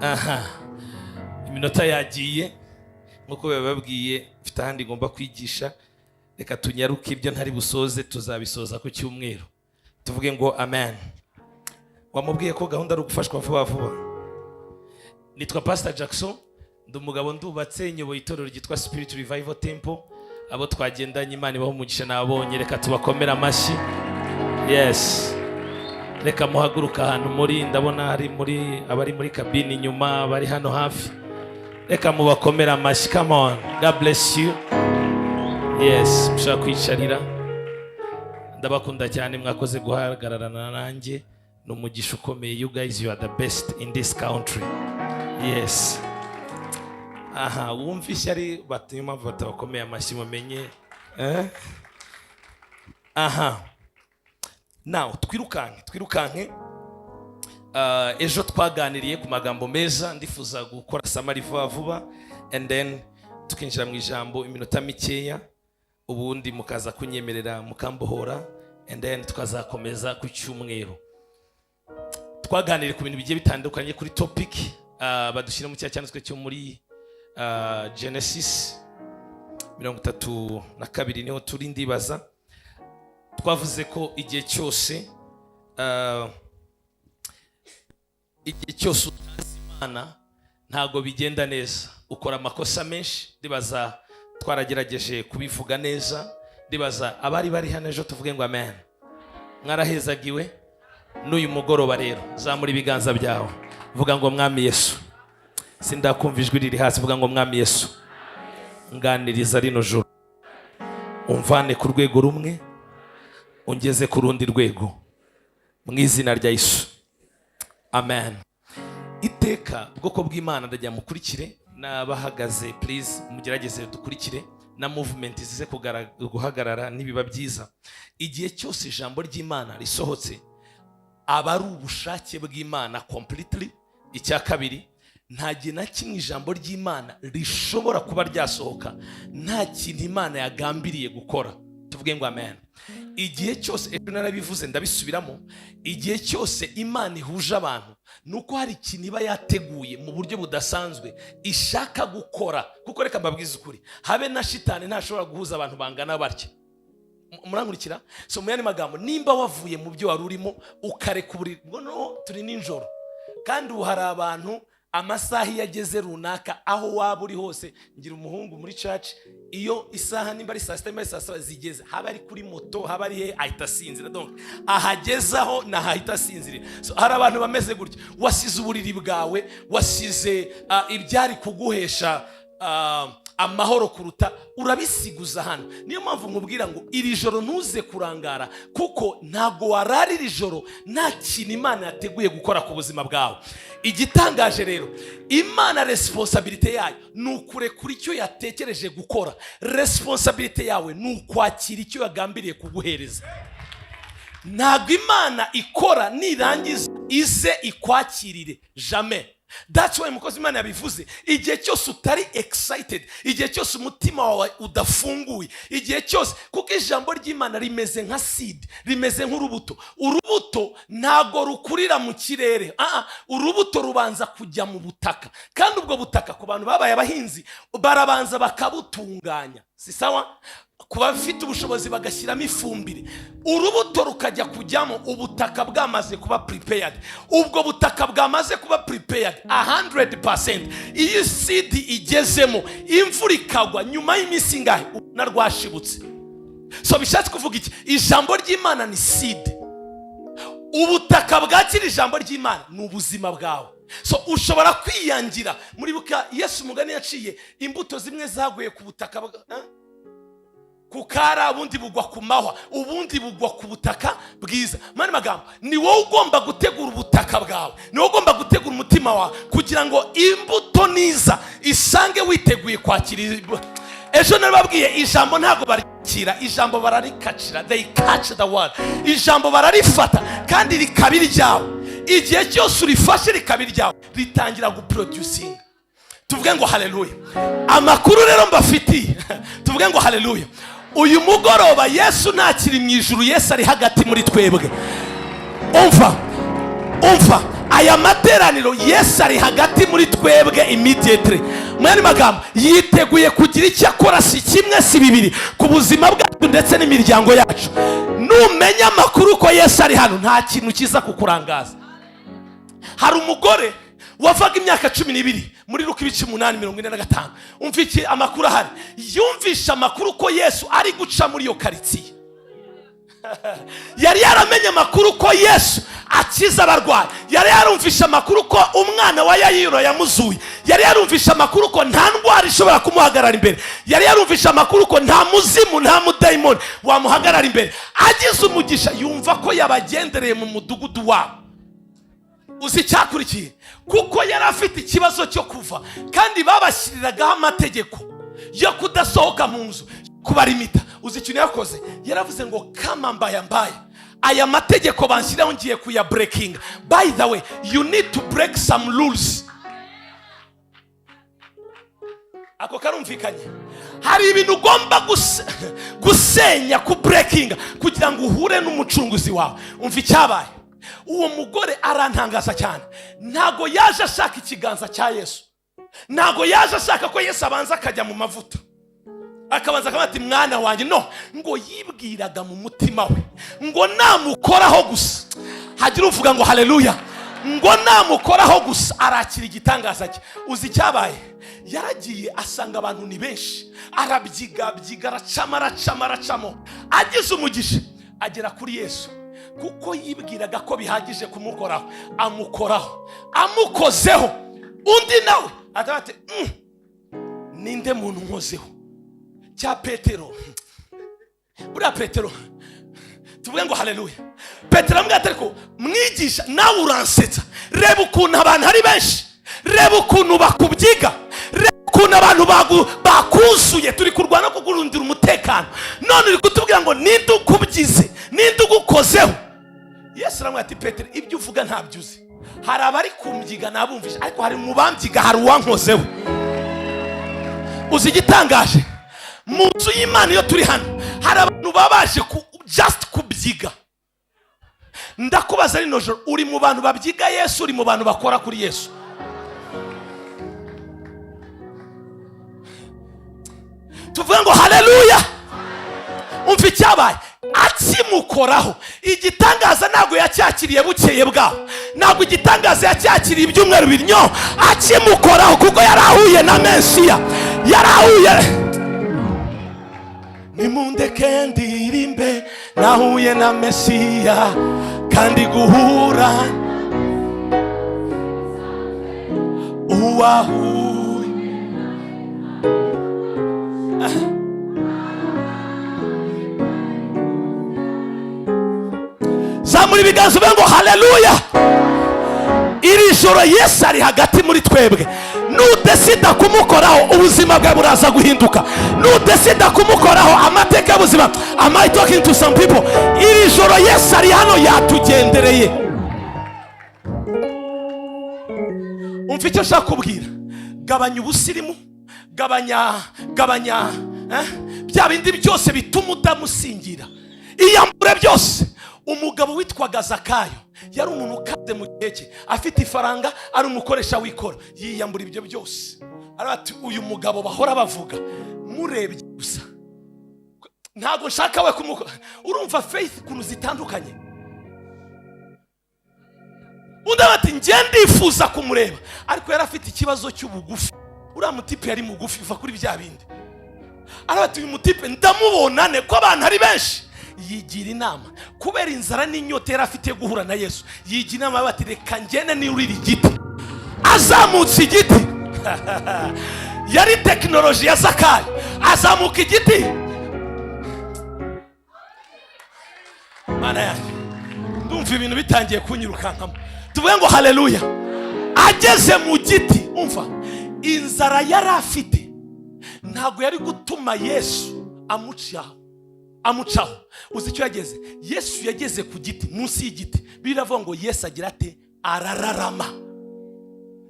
aha iminota yagiye nkuko bababwiye mfite ahandi ngomba kwigisha. Reka tunyaruke ibyo ntari busoze tuzabisoza ku cyumweru. Tuvuge ngo amen. Wamubwiye ko gahunda ari gufashwa vuba vuba. Nitwa Pastor Jackson, ndi umugabo ndubatse, nyoboye itorero ryitwa Spirit Revival Temple. Abo twagendanye Imana ibaho umugisha nabonye, reka tubakomera amashyi. Yes. Reka muhaguruka ahantu muri, ndabona hari muri abari muri kabini inyuma, bari hano hafi. Reka mubakomera amashyi. Come on. God bless you. Yes, mushaka kwicarira. Ndabakunda cyane, mwakoze guhagararana nanjye. Numugisha ukomeye. You guys, you are the best in this country. Yes. Aha, wumvishe ari batuma batabakomeye amashyi mumenye. Aha. Now, twirukanke. Ejo twaganiriye ku magambo meza, ndifuza gukora summary vuba and then tukinjira mu ijambo iminota mikeya, ubundi mukaza kunyemerera mukambohora and then tukazakomeza ku cyumweru. Twaganiriye ku bintu bigiye bitandukanye kuri topic badushyira mu cyanditswe cyo muri Genesis 32 niho turi ndibaza. Twavuze ko igihe cyose utazi Imana ntago bigenda neza, ukora amakosa menshi. Ndibaza twaragerageje kubivuga neza. Ndibaza abari bari hano ejo tuvuge ngo amen. Mwarahezagiwe n'uyu mugoroba rero, zamura ibiganza byawe vuga ngo mwami Yesu. Sindakumva ijwi riri hasi, vuga ngo mwami Yesu, nganiriza rino joro, umvane ku rwego rumwe ungeze ku rundi rwego, mu izina rya Yesu, amen. Iteka bwoko bw'Imana ndajya mukurikire, nabahagaze please mugerageze dukurikire na movement zize guhagarara nibiba byiza. Igihe cyose ijambo ry'Imana risohotse aba ari ubushake bw'Imana completely. Icya kabiri, nta gihe na kimwe ijambo ry'Imana rishobora kuba ryasohoka nta kintu Imana yagambiriye gukora. Tuvuge ngo amen. Igihe cyose, ejo narabivuze ndabisubiramo, igihe cyose Imana ihuje abantu nuko hari ikintu iba yateguye mu buryo budasanzwe ishaka gukora. Kuko reka mbabwize ukuri, habe na shitani ntashobora guhuza abantu bangana batya. Murankurikira? So mu yandi magambo, nimba wavuye mu byo wari urimo ukareka uburiri, no turi ninjoro kandi ubu hari abantu amasaha yageze runaka aho waba uri hose. Ngira umuhungu muri church, iyo isaha nimba ari saa 6 zigeze, haba ari kuri moto, haba ari he, ahita asinzira. Donc ahagezaho na ahita asinzira. So hari abantu bameze gutyo, wasize uburiri bwawe, wasize ibyari kuguhesha amahoro kuruta, urabisiguza hano. Niyo mpamvu nkubwira ngo iri joro ntuze kurangara, kuko ntago warari iri joro nta kintu Imana yateguye gukora ku buzima bwawe. Igitangaje rero, Imana responsibility yayo ni ukurekura icyo yatekereje gukora. Responsibility yawe ni ukwakira icyo yagambiriye kuguhereza. Ntago Imana ikora nirangiza ize ikwakirire, jamais. That's why mukozi Imana yabivuze, igihe cyose utari excited, igihe cyose umutima wawe udafunguye, igihe cyose, kuko ijambo ry'Imana rimeze nka seed, rimeze nk'urubuto. Urubuto ntago rukurira mu kirere, urubuto rubanza kujya mu butaka, kandi ubwo butaka ku bantu babaye abahinzi barabanza bakabutunganya, si sawa? Kuba bafite ubushobozi bagashyiramo ifumbire, urubuto rukajya kujyamo ubutaka bwamaze kuba prepared. Ubwo butaka bwamaze kuba prepared 100%, iyi seed igezemo, imvura ikagwa nyuma y'iminsi ingahe narwashibutse. So bishatse kuvuga iki? Ijambo ry'Imana ni seed. Ubutaka bwakira ijambo ry'Imana ni ubuzima bwawe. So ushobora kwiyangira. Muribuka Yesu umugani yaciye, imbuto zimwe zaguye ku butaka kukara, ubundi bugwa ku mahwa, ubundi bugwa ku butaka bwiza. Mani magambo, ni wowe ugomba gutegura ubutaka bwawe, ni wowe ugomba gutegura umutima wawe kugira ngo imbuto niza isange witeguye kwakira. Ejo nababwiye ijambo ntago barikira, ijambo bararikacira. They catch the word. Ijambo bararifata kandi rikabiri ryawe. Igihe cyose urifashe rikabiri ryawe, ritangira guproducing. Tuvuge ngo haleluya. Amakuru rero mbafitiye, tuvuge ngo haleluya. Uyu mugoroba Yesu ntakiri mu ijuru, Yesu ari hagati muri twebwe. Umva aya materaniro Yesu ari hagati muri twebwe immediately. Mwene magambo yiteguye kugira icyo akora, si kimwe si bibiri, ku buzima bwacu ndetse n'imiryango yacu. Numenya amakuru ko Yesu ari hano, nta kintu kiza kukurangaza. Hari umugore wavaga imyaka 12 muri Luka 8:45. Umva iki amakuru ahari. Yumvisha amakuru ko Yesu ari guca muri iyo karitsiye. Yari yaramenye amakuru ko Yesu akiza abarwayi. Yari yarumvisha amakuru ko umwana wa Yayiro yamuzuye. Yari yarumvisha amakuru ko nta ndwara ishobora kumuhagarara imbere. Yari yarumvisha amakuru ko nta muzimu nta mudayimoni wamuhagarara imbere. Agize umugisha yumva ko yabagendereye mu mudugudu wabo. Uzi cyakurikiye kuko yari afite ikibazo cyo kuva, kandi babashyiriragaho amategeko yo kudasohoka mu nzu, kubarimita. Uzi ikintu yakoze? Yaravuze ngo kama mbaya aya mategeko banshyiraho ngiye kuya breaking. By the way, you need to break some rules. Ako karumvikanye. Hari ibintu ugomba gusenya ku breaking kugira ngo uhure n'umucunguzi wawe. Umva icyabaye. Uwo mugore arantangaza cyane. Ntago yaje ashaka ikiganza cya Yesu. Ntago yaje ashaka ko Yesu abanza akajya mu mavuta, akabanza akamati mwana wanjye. No, ngo yibwiraga mu mutima we ngo namukoraho gusa, hagira uvuga ngo haleluya, ngo namukoraho gusa arakira igitangaza cye. Uzi cyabaye? Yaragiye asanga abantu ni benshi, arabyiga aracamo. Agize umugisha agera kuri Yesu, kuko yibwiraga ko bihagije kumukoraho. Amukoraho, amukozeho. Undi nawe atabate ninde muntu nkozeho? Cya Petero. Buriya Petero tuvuge ngo haleluya. Petero amwatari ko mwigisha nawe uransetsa. Reba ukuntu abantu ari benshi, reba ukuntu bakubyiga, reba ukuntu abantu bakuzuye, turi kurwana kugurundira umutekano, none uri kutubwira ngo ninde ukubyize, ninde ugukozeho? Yesu aramwati Petero, ibyo uvuga ntabyo uzi. Hari abari kumbyiga nabumvisha, ariko hari mu bambyiga hari uwankozeho. Uzi igitangaje? Mu nzu y'Imana iyo turi hano hari abantu babaje just kubyiga. Ndakubaza rino joro, uri mu bantu babyiga Yesu, uri mu bantu bakora kuri Yesu? Tuvuge ngo haleluya. Umva icyabaye. Akimukoraho, igitangaza ntabwo yacyakiriye bukeye bwaho, ntabwo igitangaza yacyakiriye ibyumweru biryo. Akimukoraho kuko yarahuye na Mesiya, yarahuye. Nimundeke ndirimbe, nahuye na Mesiya, kandi guhura uwahuye. Zamura ibiganza ngo haleluya. Iri joro Yesu ari hagati muri twebwe. Nudesida kumukoraho, ubuzima bwawe buraza guhinduka. Nudesida kumukoraho, amateka y'ubuzima. Am I talking to some people? Iri joro Yesu ari hano yatugendereye. Umva icyo nshaka kubwira. Gabanya ubusirimu, gabanya bya bindi byose bituma utamusingira. Iyambure byose. Umugabo witwaga Zakayo yari umuntu ukaze mu gihe cye, afite ifaranga, ari umukoresha w'ikoro. Yiyambura ibyo byose. Arati uyu mugabo bahora bavuga murebye gusa, ntago nshaka we kumukora. Urumva faith kuntu zitandukanye. Undi ati nge ndifuza kumureba, ariko yari afite ikibazo cy'ubugufi. Uriya mutipe yari mugufi uva kuri bya bindi. Arati uyu mutipe ndamubonane ko abantu ari benshi. Yigira inama kubera inzara n'inyota yari afite guhura na Yesu. Yigira inama bati reka ngene ni urira igiti. Azamutse igiti. Yari tekinoloji ya Zakayo. Azamuka igiti. Mana yanjye, ndumva ibintu bitangiye kunyirukankamo. Tuvuge ngo haleluya. Ageze mu giti, umva inzara yari afite ntabwo yari gutuma Yesu amucaho. Uzi icyo yageze? Yesu yageze ku giti, munsi y'igiti. Biravuga ngo Yesu agira ate? Arararama.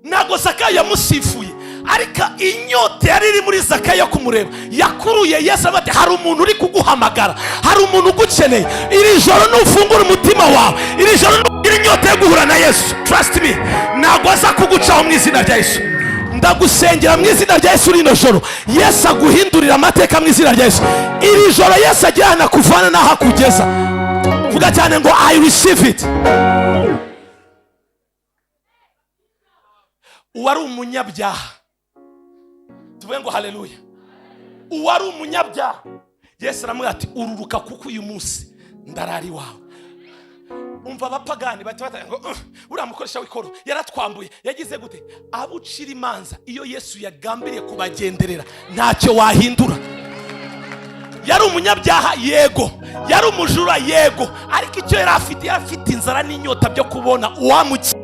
Ntabwo Zakayo yamusifuye, ariko inyota yari iri muri Zakayo kumureba yakuruye Yesu ati hari umuntu uri kuguhamagara, hari umuntu ugukeneye. Iri joro nufungura umutima wawe, iri joro nugira inyota yo guhura na Yesu, trust me, ntabwo aza kugucaho mu izina rya Yesu. Ndagusengera mu izina rya Yesu rino joro Yesu aguhindurira amateka mu izina rya Yesu. Iri joro Yesu ajyana kuvana naho akugeza. Vuga cyane ngo I receive it. Uwari umunyabyaha, tuvuge ngo haleluya. Uwari umunyabyaha Yesu aramubwira ati ururuka kuko uyu munsi ndarari wawe. Umva abapagani batanga ngo uriya mukoresha w'ikoro yaratwambuye yagize gute. Abucira imanza iyo Yesu yagambiriye kubagenderera ntacyo wahindura. Yari umunyabyaha yego, yari umujura yego, ariko icyo yari afite inzara n'inyota byo kubona uwamuki.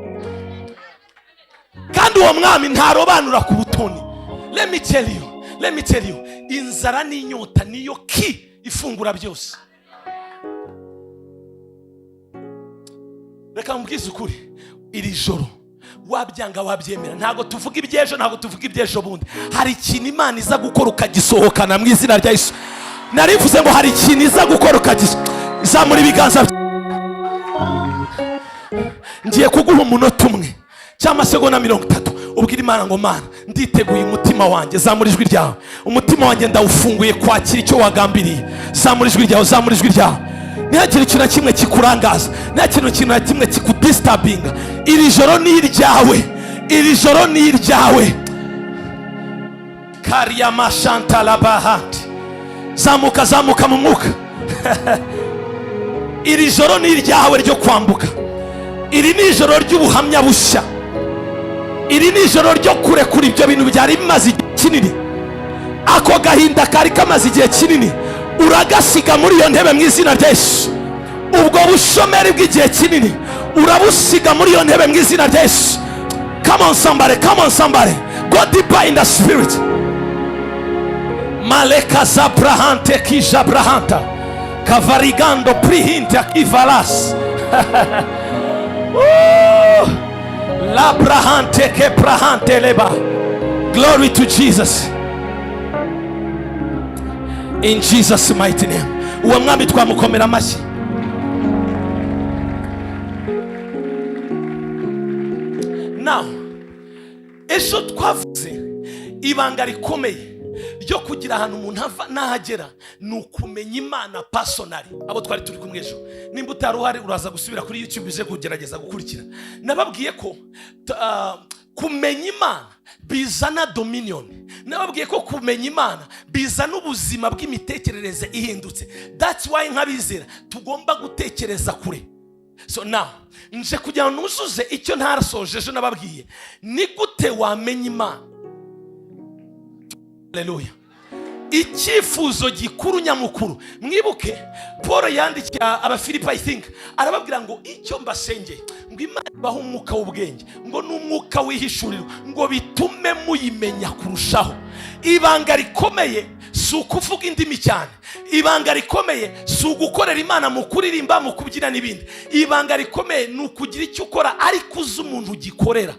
Kandi uwo mwami ntarobanura ku butoni. Let me tell you, inzara n'inyota niyo ki ifungura byose. Reka mbwize ukuri, iri joro wabyanga wabyemera, ntago tuvuga ibyejo, ntago tuvuga ibyejo bundi. Hari ikintu Imana iza gukora ukagisohokana mu izina rya Yesu. Narivuze ngo hari ikintu iza gukora zamura ibiganza. Ngiye kuguha umunota umwe cyangwa segonda 30 ubwira Imana ngo Mana nditeguye umutima wanjye. Zamura ijwi ryawe, umutima wanjye ndawufunguye kwakira icyo wagambiriye. Zamura ijwi ryawe, zamura ijwi ryawe. Ntihagire ikintu na kimwe kikurangaza, nta kintu na kimwe kikudisturbinga. Iri joro ni iryawe, iri joro ni iryawe. Kariya mashanta labahati, zamuka mu mwuka. Iri joro ni iryawe ryo kwambuka. Iri ni ijoro ry'ubuhamya bushya. Iri ni ijoro ryo kurekura ibyo bintu byari bimaze igihe kinini. Ako gahinda kari kamaze igihe kinini uragasiga muri iyo ntebe mu izina rya Yesu. Ubwo bushomeri bw'igihe kinini urabusiga muri iyo ntebe mu izina rya Yesu. Come on somebody, go deeper in the spirit. Maleka zabrahante kijabrahanta kavarigando prihinte akivalas. La brahante ke brahante leba. Glory to Jesus. In Jesus mighty name. Uwo mwami twamukomera amashyi. Now, ejo twavuze ibanga rikomeye ryo kugira ahantu umuntu ava n'ahagera ni ukumenya Imana personally. Abo twari turi kumwe ejo, nimba utari uhari uraza gusubira kuri YouTube uje kugerageza gukurikira. Nababwiye ko kumenya Imana bizana dominion. Nababwiye ko kumenya Imana bizana ubuzima bw'imitekerereze ihindutse. That's why nk'abizera tugomba gutekereza kure. So now nje kugira ngo nuzuze icyo ntarasoje ejo nababwiye, ni gute wamenya Imana. Haleluya. Icyifuzo gikuru nyamukuru, mwibuke Paul yandikira Abafilipi, I think arababwira ngo icyo mbasengeye ngo Imana ibahe umwuka w'ubwenge, ngo n'umwuka wihishuriro, ngo bitume muyimenya kurushaho. Ibanga rikomeye si ukuvuga indimi cyane, ibanga rikomeye si ugukorera Imana mu kuririmba, mu kubyina n'ibindi. Ibanga rikomeye ni ukugira icyo ukora ariko uzi umuntu ugikorera.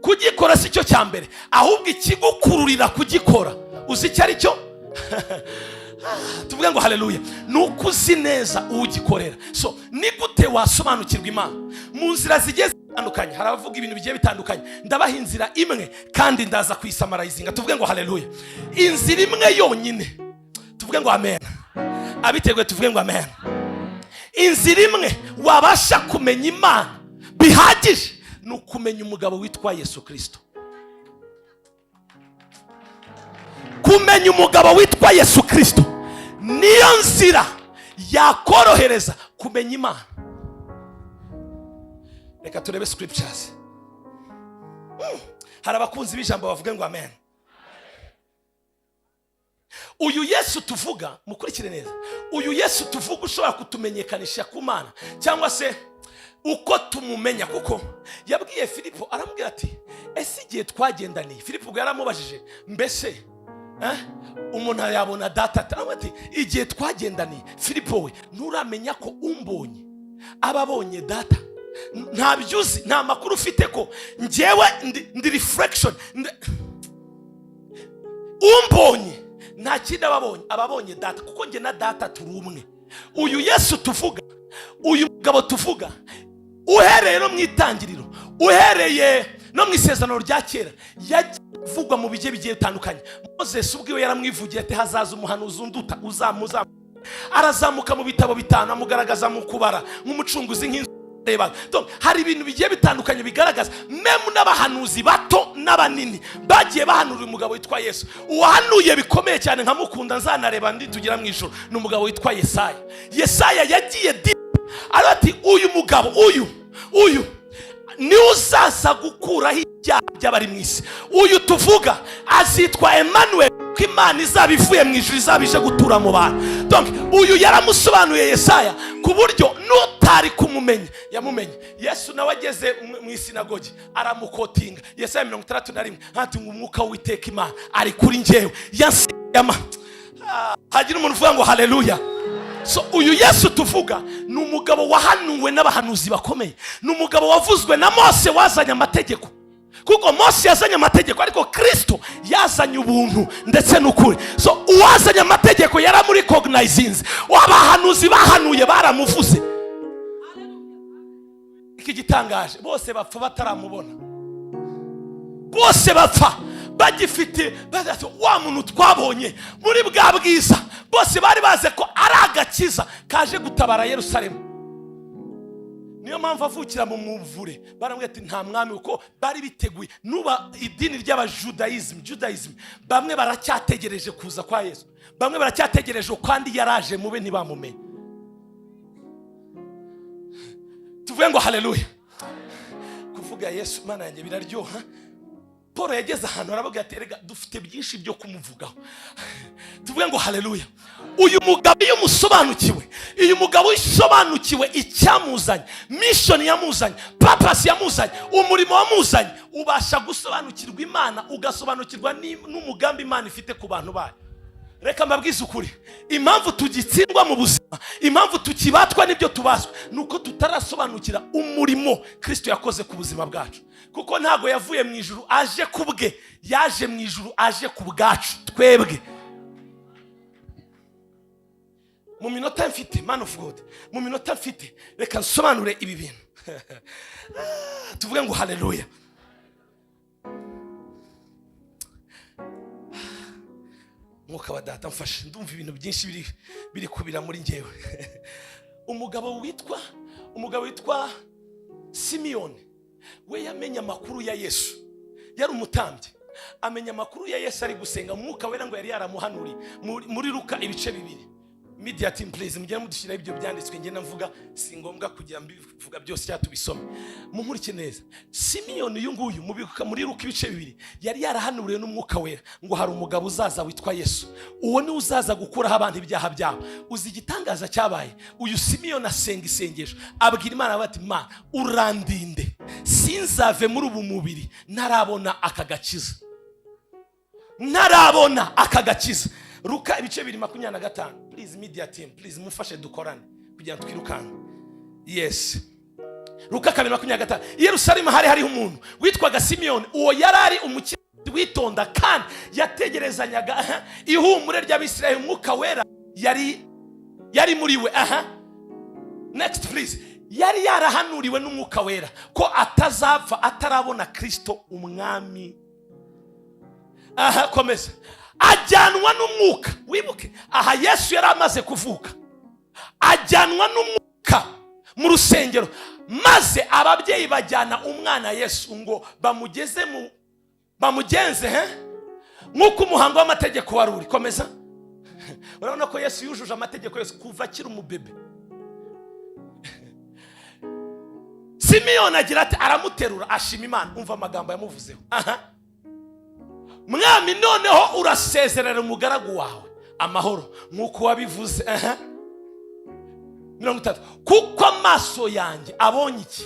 Kugikora si cyo cya mbere, ahubwo ikigukururira kugikora uzi icyo ari cyo. Tuvuge ngo haleluya, nuko uzi neza ugikorera. So ni gute wasobanukirwa Imana? Mu nzira zigiye zitandukanye, hari abavuga ibintu bigiye bitandukanye. Ndabaha inzira imwe kandi ndaza kuyisamarayizinga. Tuvuge ngo haleluya, inzira imwe yonyine. Tuvuge ngo amen. Abiteguye tuvuge ngo amen. Inzira imwe wabasha kumenya Imana bihagije ni ukumenya umugabo witwa Yesu Kristo. Kumenya umugabo witwa Yesu Kristo niyo nzira yakorohereza kumenya Imana. Reka turebe scriptures. Hari abakunzi b'ijambo bavuga ngo amen. Uyu Yesu tuvuga, mukurikire neza, uyu Yesu tuvuga ushobora kutumenyekanisha ku Mana cyangwa se uko tumumenya, kuko yabwiye Filipo, arambwira ati ese igihe twagendaniye. Filipo ubwo yaramubajije mbese umuntu yabona data? Ati igihe twagendaniye Filipo we nturamenya ko umbonye ababonye data? Nta byuzi, nta makuru ufite ko njyewe ndi reflection. umbonye nta kindi ababonye data, kuko njye na data turi umwe. Uyu Yesu tuvuga, uyu mugabo tuvuga, uhereye no mu itangiriro, uhereye no mu isezerano rya kera, yavugwa mu bigiye bitandukanye. Moses ubwiwe yaramwivugiye ati hazaza umuhanuzi unduta uzamuza, arazamuka mu bitabo bitanu amugaragaza mu kubara nk'umucunguzi nk'inzu. Hari ibintu bigiye bitandukanye bigaragaza memu n'abahanuzi bato n'abanini bagiye bahanura umugabo witwa Yesu. Uwahanuye bikomeye cyane nkamukunda nzanareba ndi tugira mu ijoro ni umugabo witwa Yesaya. Yesaya yagiye ati uyu mugabo uyu ni uzaza gukuraho ibyaha by'abari mu isi. Uyu tuvuga azitwa Emmanuel, ko Imana izaba ivuye mu ijuru izabije gutura mu bantu. Donc uyu yaramusobanuye Yesaya ku buryo n'utari kumumenya yamumenye. Yesu nawe ageze mu isinagogi aramukotinga Yesaya 61 ati ngo umwuka w'Uwiteka Imana ari kuri njyewe yansiyama. Hagira umuntu uvuga ngo haleluya. So uyu Yesu tuvuga ni umugabo wahanuwe n'abahanuzi bakomeye, ni umugabo wavuzwe na Mose wazanye amategeko, kuko Mose yazanye amategeko ariko Kristo yazanye ubuntu ndetse n'ukuri. So uwazanye amategeko yaramuri cognizinze, abahanuzi bahanuye baramuvuze. Iki gitangaje bose bapfa bataramubona, bose bapfa bagifite wa muntu twabonye muri bwa bwiza. Bose bari baze ko ari agakiza kaje gutabara Yerusalemu. Niyo mpamvu avukira mu muvure baramubwira ati nta mwami, uko bari biteguye. Nuba idini ry'abajudaism bamwe baracyategereje kuza kwa Yesu, bamwe baracyategereje kandi yaraje mube ntibamumenye. Tuvuge ngo haleluya. Kuvuga Yesu Mana yanjye biraryoha. Paul yageze ahantu aravuga ati erega dufite byinshi byo kumuvugaho. Tuvuge ngo haleluya. Uyu mugabo iyo musobanukiwe, uyu mugabo isobanukiwe icyamuzanye, mission yamuzanye, purpose yamuzanye, umurimo wamuzanye, ubasha gusobanukirwa Imana, ugasobanukirwa n'umugambi Imana ifite ku bantu bayo. Reka mbabwize ukuri, impamvu tugitsindwa mu buzima, impamvu tukibatwa n'ibyo tubaswe, nuko tutarasobanukira umurimo Kristo yakoze ku buzima bwacu. Kuko ntago yavuye mu ijuru aje kubwe, yaje mu ijuru aje ku bwacu twebwe. Mu minota mfite, man of God, mu minota mfite, reka nsobanure ibi bintu. Tuvuge ngo haleluya. Mwuka wa data mfashe, ndumva ibintu byinshi biri kubira muri njyewe. Umugabo witwa Simiyoni, we yamenye amakuru ya Yesu, yari umutambyi, amenya amakuru ya Yesu ari gusenga. Umwuka wera ngo yari yaramuhanuriye muri Luka ibice 2. Media team please mujye mudushyira ibyo byanditswe, nge navuga si ngombwa kugira mbivuga byose cyangwa tubisome. Munkurike neza. Simiyoni uyu nguyu mubibuka muri Luka ibice 2 yari yarahanuriwe n'umwuka wera ngo hari umugabo uzaza witwa Yesu, uwo ni uzaza gukuraho abantu ibyaha byabo. Uzi igitangaza cyabaye, uyu Simiyoni asenga isengesho abwira Imana bati Mana urandinde sinzave muri ubu mubiri ntarabona akagakiza, ntarabona akagakiza. Luka ibice 2:25. Please media team please mufashe dukorane kugira ngo twirukane. Yes, Luka 2:25. Yerusalemu hariho umuntu witwaga Simiyoni, uwo yarari umukiri witonda kandi yategerezanyaga ihumure ry'Abisirayeli. Umwuka wera yari muri we. Next please. Yari yarahanuriwe n'umwuka wera ko atazapfa atarabona Kristo umwami. Komeza. Ajyanwa n'umwuka. Wibuke aha Yesu yari amaze kuvuka, ajyanwa n'umwuka mu rusengero, maze ababyeyi bajyana umwana Yesu ngo bamugenze nk'uko umuhango w'amategeko wari uri. Komeza. Urabona ko Yesu yujuje amategeko yose kuva akiri umubebe. Simiyoni agira ati aramuterura ashima Imana. Umva amagambo yamuvuzeho. Mwami noneho urasezerera umugaragu wawe amahoro nk'uko wabivuze. 30. Kuko amaso yanjye abonye iki?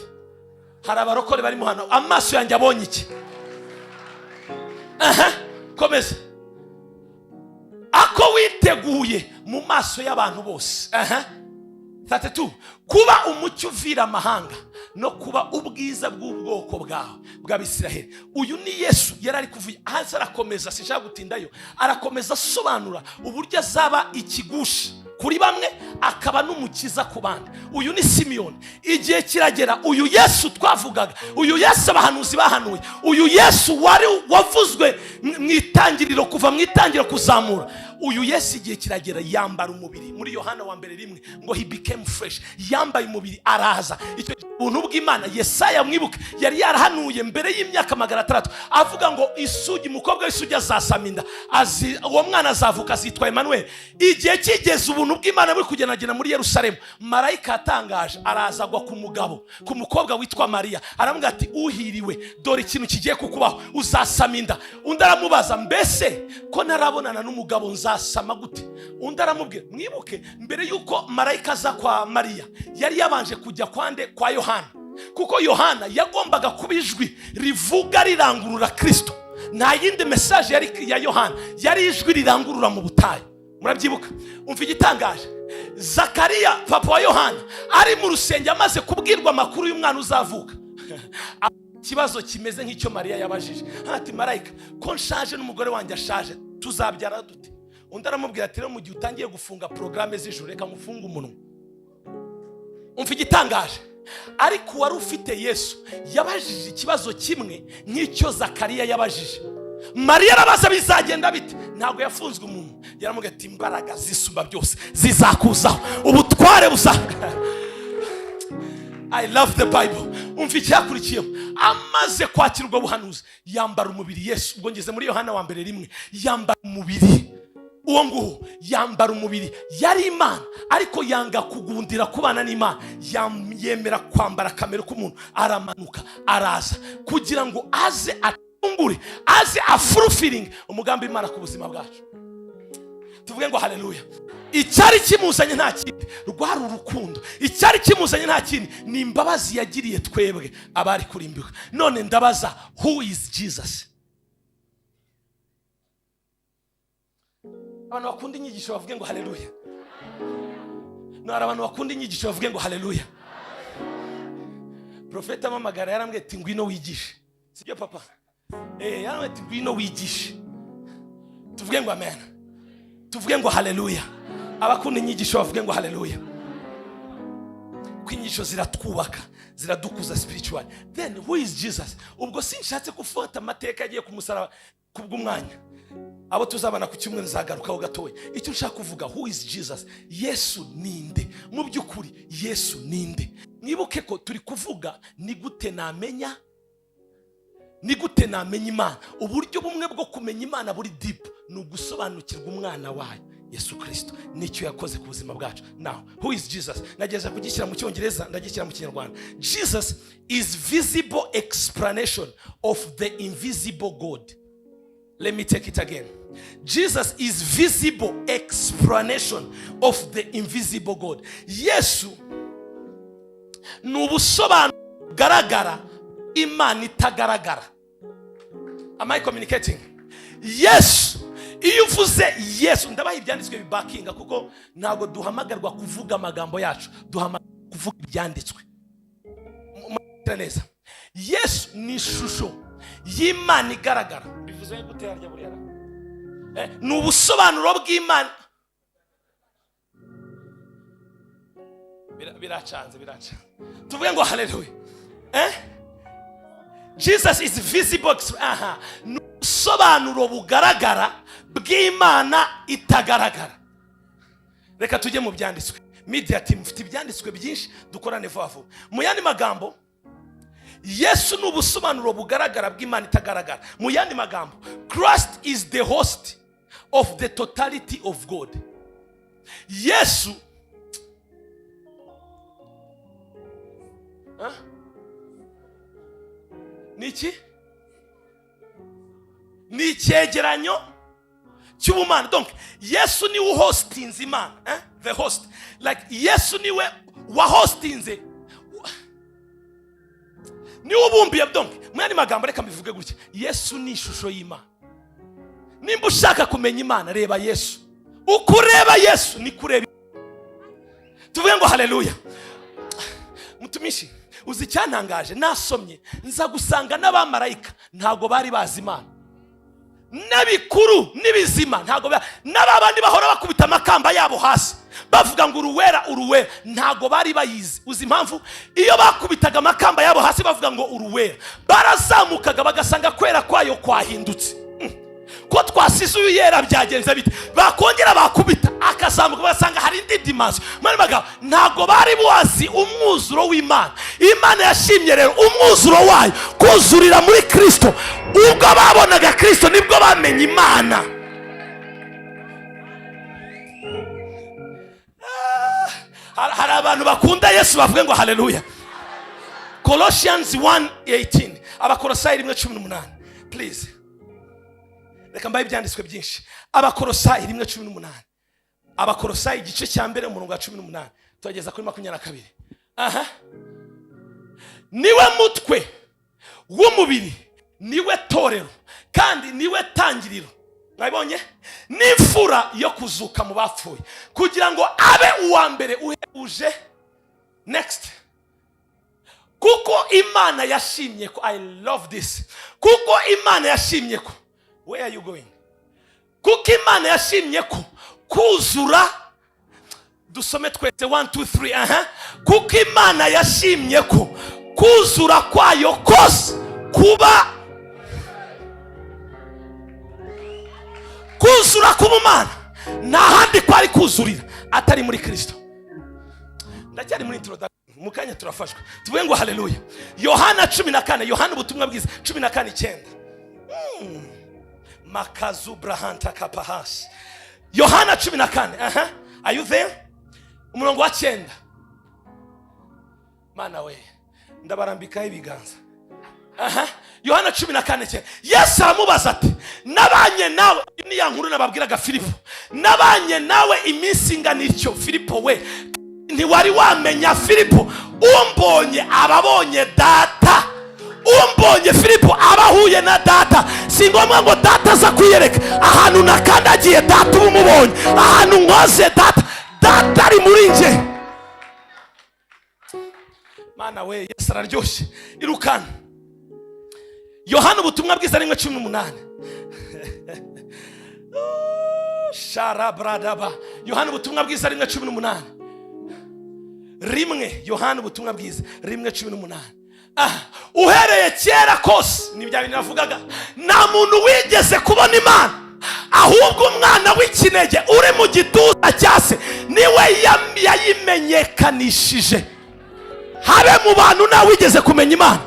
Hari abarokore barimo hano. Amaso yanjye abonye iki? Komeza. Ako witeguye mu maso y'abantu bose. 32. Kuba umucyo uvira amahanga no kuba ubwiza bw'ubwoko bwawe bw'Abisiraheli. Uyu ni Yesu yari ari kuvuga. Hanze arakomeza, sinshaka gutindayo, arakomeza asobanura uburyo azaba ikigushi kuri bamwe akaba n'umukiza ku bandi. Uyu ni Simiyoni. Igihe kiragera, uyu Yesu twavugaga, uyu Yesu abahanuzi bahanuye, uyu Yesu wari wavuzwe mu itangiriro, kuva mu itangiriro kuzamura, uyu Yesu igihe kiragera yambara umubiri. Muri Yohana wa mbere 1 ngo he became fresh, yambaye umubiri araza. Icyo buntu bw'Imana Yesaya mwibuke yari yarahanuye mbere y'imyaka 600 avuga ngo isugi, umukobwa w'isugi azasama inda, uwo mwana azavuka azitwa Emmanuel. Igihe kigeze ubuntu bw'Imana buri kugendagenda muri Yerusalemu, marayika atangaje araza agwa ku mugabo, ku mukobwa witwa Mariya, aramubwira ati uhiriwe, dore ikintu kigiye kukubaho, uzasama inda. Undi aramubaza, mbese ko narabonana n'umugabo nzasama gute? Undi aramubwira, mwibuke mbere yuko marayika aza kwa Mariya yari yabanje kujya kwa Yohana, kuko Yohana yagombaga kuba ijwi rivuga rirangurura Kristo. Nta yindi message yari ya Yohana, yari ijwi rirangurura mu butayu. Murabyibuka? Umva igitangaje, Zakariya papa wa Yohana ari mu rusenge amaze kubwirwa amakuru y'umwana uzavuka. Ikibazo kimeze nk'icyo Mariya yabajije, ati marayika, ko nshaje n'umugore wanjye ashaje, tuzabyara dute? Undi aramubwira ati, mu gihe utangiye gufunga programme z'ijuru, reka mufunga umunwa. Umva igitangaje, ariko wari ufite Yesu yabajije ikibazo kimwe nk'icyo Zakariya yabajije. Mariya arabaza bizagenda bite? Ntabwo yafunzwe umuntu. Yaramubwira ati, imbaraga zisumba byose zizakuzaho, ubutware busa. I love the Bible. Umva icyakurikiyeho, amaze kwakirwa buhanuzi yambara umubiri. Yesu ubwo ngeze muri Yohana wa mbere 1 yambara umubiri. Uwo nguwo yambara umubiri, yari Imana ariko yanga kugundira kubana n'Imana, yemera kwambara kamere k'umuntu, aramanuka araza kugira ngo aze atungure, aze afulfilling umugambi Imana ku buzima bwacu. Tuvuge ngo haleluya. Icyari kimuzanye nta kindi, rwari urukundo. Icyari kimuzanye nta kindi, ni imbabazi yagiriye twebwe abari kurimbuka. None ndabaza, who is Jesus? Abantu bakunda inyigisho bavuge ngo haleluya. No, abantu bakunda inyigisho bavuge ngo haleluya. Profeta Mamagara yarambwiye ati ngwino wigishe. Sibyo papa? Yarambwiye ati ngwino wigishe. Tuvuge ngo amen. Tuvuge ngo haleluya. Abakunda inyigisho bavuge ngo haleluya. Kwinyisho ziratwubaka, ziradukuza spiritual. Then who is Jesus? Ubwo sinshatse gufata amateka agiye kumusaraba kubw'umwanya. Abo tuzabana ku cyumwe nzagarukaho gatoya. Icyo nshaka kuvuga, who is Jesus? Yesu ninde? Mu byukuri Yesu ninde? Mwibuke ko turi kuvuga ni gute namenya Imana. Uburyo bumwe bwo kumenya Imana buri deep ni ugusobanukirwa umwana wayo Yesu Kristo nicyo yakoze ku buzima bwacu. Now, who is Jesus? Nageza kugishyira mu Cyongereza, ndagishyira mu Kinyarwanda. Jesus is visible explanation of the invisible God. Let me take it again. Jesus is visible explanation of the invisible God. Yesu nubusobanuro garagara Imana itagaragara. Am I communicating? Yesu, iyo uvuze Yesu, ndabaha ibyanditswe bibakinga, kuko ntabwo duhamagarwa kuvuga amagambo yacu, duhamagarwa kuvuga ibyanditswe. Neza, Yesu ni ishusho y'Imana igaragara. Bivuze gute harya buriya? Ni ubusobanuro bw'Imana. Biracanze. Tuvuge ngo haleluya. Jesus is visible. Ni ubusobanuro bugaragara bw'Imana itagaragara. Reka tujye mu byanditswe. Media team mfite ibyanditswe byinshi, dukorane vuba. Mu yandi magambo, Yesu ni ubusobanuro bugaragara bw'Imana itagaragara. Mu yandi magambo, Christ is the host of the totality of God. Yesu niki? Ni icyegeranyo cy'ubumana. Donc Yesu ni uhostinze Imana, the host. Like Yesu niwe wa hostinze, ni ubumbiye. Donc mwani magambo reka mbivuge gutya, Yesu ni ishusho y'Imana. Nimba ushaka kumenya Imana, reba Yesu. Ukureba Yesu ni kureba. Tuvuge ngo haleluya. Mutumishi, uzi icyantangaje, nasomye nza gusanga n'abamarayika ntago bari bazi Imana, n'abikuru n'ibizima ntago, n'abandi bahora bakubita amakamba yabo hasi bavuga ngo uruwera uruwera, ntago bari bayizi. Uzi impamvu? Iyo bakubitaga amakamba yabo hasi bavuga ngo uruwera, barazamukaga bagasanga kwera kwayo kwahindutse. Ko twasize uyu yera byagenze bite? Bakongera bakubita akazamuka basanga hari indi dimension. Mani bagabo, ntago bari buwazi umwuzuro w'Imana. Imana yashimye rero umwuzuro wayo kuzurira muri Kristo. Ubwo babonaga Kristo nibwo bamenye Imana. Hari abantu bakunda Yesu bavuga ngo haleluya. Colossians 1:18, Abakolosayi 1:18. Please, reka mbaye ibyanditswe byinshi. Abakolosayi 1:18, Abakolosayi igice cya mbere umurongo wa 18 tugeza kuri 22. Niwe mutwe w'umubiri, niwe torero, kandi niwe tangiriro, mwabonye, n'imfura yo kuzuka mu bapfuye, kugira ngo abe uwa mbere uhebuje. Next. Kuko Imana yashimye ko, I love this, kuko Imana yashimye ko, where are you going? Kuko Imana yashimye ko kuzura, dusome twese 1 2 3. Kuko Imana yashimye ko kuzura kwayo kose kuba, kuzura k'Imana nta handi kwari kuzurira atari muri Kristo. Ndacyari muri introduction, mukanya turafashwa tuvuge ngo haleluya. Yohana 14, Yohana ubutumwa bwiza 14:9. Makazu brahanta kapahas. Yohana 14. Are you there? Umurongo wa 9. Mana we, ndabarambikaho ibiganza. Yohana 14:9. Yesu aramubaza ati, nabanye nawe, ni ya nkuru nababwiraga Filipo, nabanye nawe iminsi ingana ityo Filipo we, ntiwari wamenya Filipo? Umbonye ababonye data. Umbonye Filipo abahuye na data. Si ngombwa ngo data aza kwiyereka ahantu nakandagiye data umubonye, ahantu nkoze data, data ari muri nje. Mana we, Yesu araryoshye. Irukana Yohana ubutumwa bwiza 1:18. Sharabradaba. Yohana ubutumwa bwiza 1:18. Yohana ubutumwa bwiza 1:18. Uhereye kera kose, ni bya bintu navugaga, nta muntu wigeze kubona Imana, ahubwo umwana w'ikinege uri mu gituza cyase niwe yayimenyekanishije. Habe mu bantu nta wigeze kumenya Imana,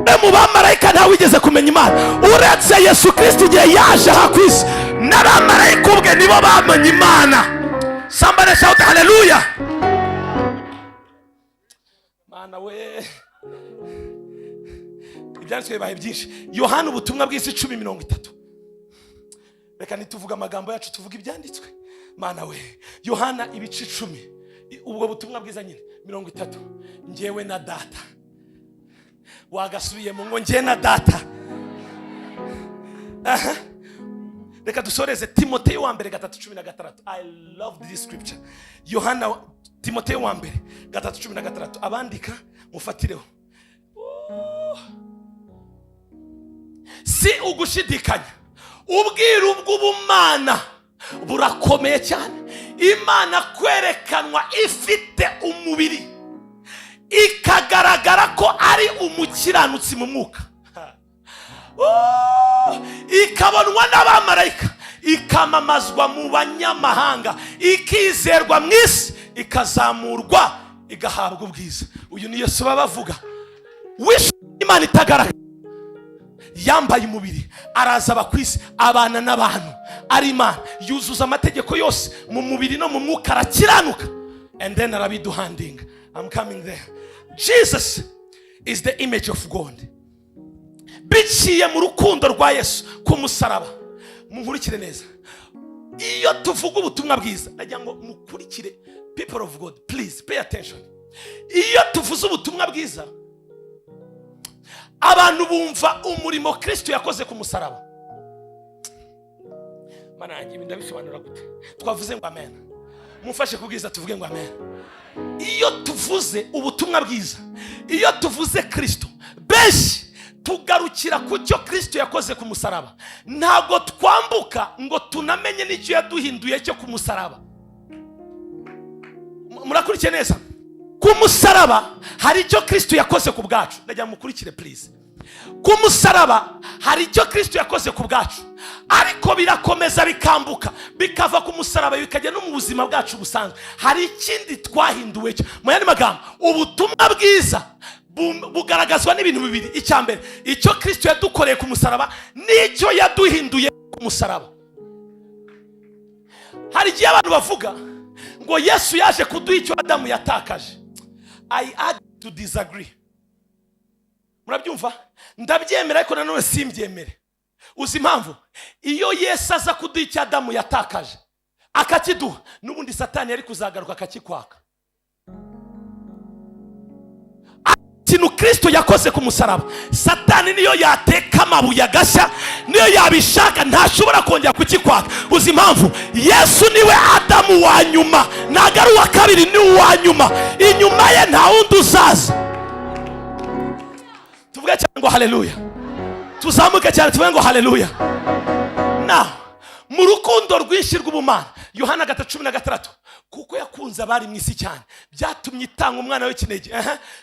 habe mu bamarayika nta wigeze kumenya Imana, uretse Yesu Kristo igihe yaje aha ku isi, n'abamarayika ubwe nibo bamenye Imana. Somebody shout hallelujah. Mana we, ibyanditswe bibaye byinshi. Yohana ubutumwa bw'isi 10:30. Reka nituvuga amagambo yacu tuvuga ibyanditswe. Mana we, Yohana ibice 10, ubwo butumwa bwiza nyine 30. Ngewe na data. Wagasubiye mu ngo ngewe na data. Reka dusoreze Timoteyo wa mbere 3:16. I love this scripture. Yohana, Timoteyo wa mbere 3:16. Abandika mufatireho. Si ugushidikanya, ubwiru bw'ubumana burakomeye cyane. Imana kwerekanwa ifite umubiri, ikagaragara ko ari umukiranutsi mu mwuka, ikabonwa n'abamarayika, ikamamazwa mu banyamahanga, ikizerwa mu isi, ikazamurwa, igahabwa ubwiza. Uyu ni Yesu bavuga. Imana itagaragara, yambaye umubiri, araza abakwisi, abana n'abantu, ari Imana, yuzuza amategeko yose mu mubiri no mu mwuka, arakiranuka, and then arabiduhandinga. I'm coming there. Jesus is the image of God. Biciye mu rukundo rwa Yesu ku musaraba. Munkurikire neza. Iyo tuvuga ubutumwa bwiza, nagira ngo mukurikire, people of God, please pay attention. Iyo tuvuze ubutumwa bwiza, abantu bumva umurimo Kristo yakoze ku musaraba. Mana yanjye ndabisobanura gute? Twavuze ngo amen. Mufashe kubwiza tuvuge ngo amen. iyo tuvuze ubutumwa bwiza, iyo tuvuze Kristo, benshi tugarukira ku cyo Kristo yakoze ku musaraba. Ntago twambuka ngo tunamenye n'icyo yaduhinduye cyo ku musaraba. Murakurikiye neza? Ku musaraba hari icyo Kristo yakoze ku bwacu. Ndagira mukurikire please. Ku musaraba hari icyo Kristo yakoze ku bwacu, ariko birakomeza bikambuka bikava ku musaraba bikajya no mu buzima bwacu busanzwe. Hari ikindi twahinduwe cyo. Mu yandi magambo, ubutumwa bwiza bugaragazwa n'ibintu bibiri. Icya mbere, icyo Kristo yadukoreye ku musaraba n'icyo yaduhinduye ku musaraba. Hari igihe abantu bavuga ngo Yesu yaje kuduha icyo Adamu yatakaje. I had to disagree. Murabyumva? Ndabyemera ariko nanone simbyemere. Uzi impamvu? Iyo Yesu aza kuduha icyo Adamu yatakaje akakiduha, n'ubundi Satani yari kuzagaruka akakikwaka. Ikintu Kristo yakoze ku musaraba, Satani niyo yateka amabuye agashya, niyo yabishaka ntashobora kongera kukikwaka. Uzi impamvu? Yesu niwe Adamu wa nyuma, ntago ari uwa kabiri, ni uwa nyuma. Inyuma ye nta wundi uzaza. Tuvuge cyane ngo haleluya. Tuzamuke cyane tuvuge ngo haleluya. Now, mu rukundo rwinshi rw'ubumana, Yohana 3:16, kuko yakunze abari mu isi cyane byatumye itanga umwana w'ikinege,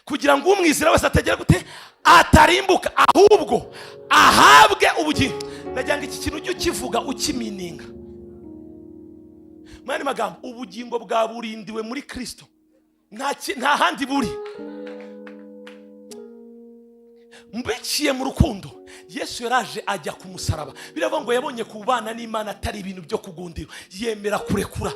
kugira ngo umwizera wese atagera gute, atarimbuka, ahubwo ahabwe ubugingo. Ndagira ngo iki kintu ujye ukivuga ukimininga. Mwani magambo, ubugingo bwa burindiwe muri Kristo, nta handi buri. Mbiciye mu rukundo, Yesu yaraje ajya ku musaraba. Biravuga ngo yabonye kubana n'Imana atari ibintu byo kugundira, yemera kurekura.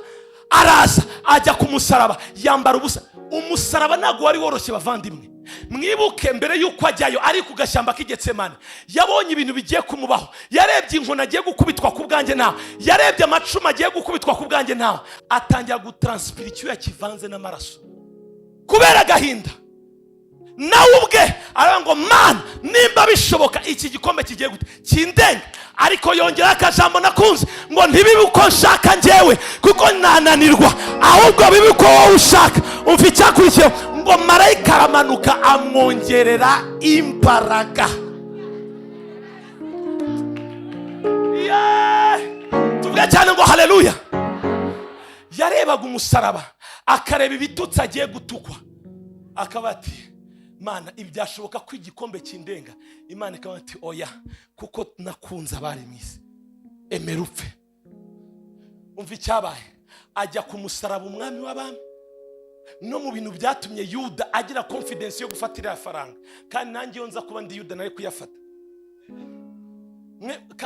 Araza ajya ku musaraba, yambara ubusa. Umusaraba ntago wari woroshye bavandimwe. Mwibuke mbere yuko ajyayo ari ku gashyamba k'Igetsemane, yabonye ibintu bigiye kumubaho. Yarebye inkoni agiye gukubitwa ku bwanjye nawe, yarebye amacuma agiye gukubitwa ku bwanjye nawe, atangira gutranspira icyuya kivanze n'amaraso kubera agahinda. Nawe ubwe aravuga ngo Mana, nimba bishoboka iki gikombe kigiye gute kindenga. Ariko yongera akajambo nakunze ngo ntibibe uko nshaka njyewe kuko nananirwa, ahubwo bibe uko wowe ushaka. Umva icyakurikiyeho ngo marayika aramanuka amwongerera imbaraga. Tuvuge cyane ngo haleluya. Yarebaga umusaraba akareba ibitutsi agiye gutukwa, akaba ati Mana, ibyashoboka ko igikombe kindenga. Imana ikaba ati oya, kuko nakunze abari mu isi, emera upfe. Umva icyabaye, ajya ku musaraba umwami w'abami. No mu bintu byatumye Yuda agira confidence yo gufatira ya faranga, kandi nanjye iyo nza kuba ndi Yuda nari kuyafata.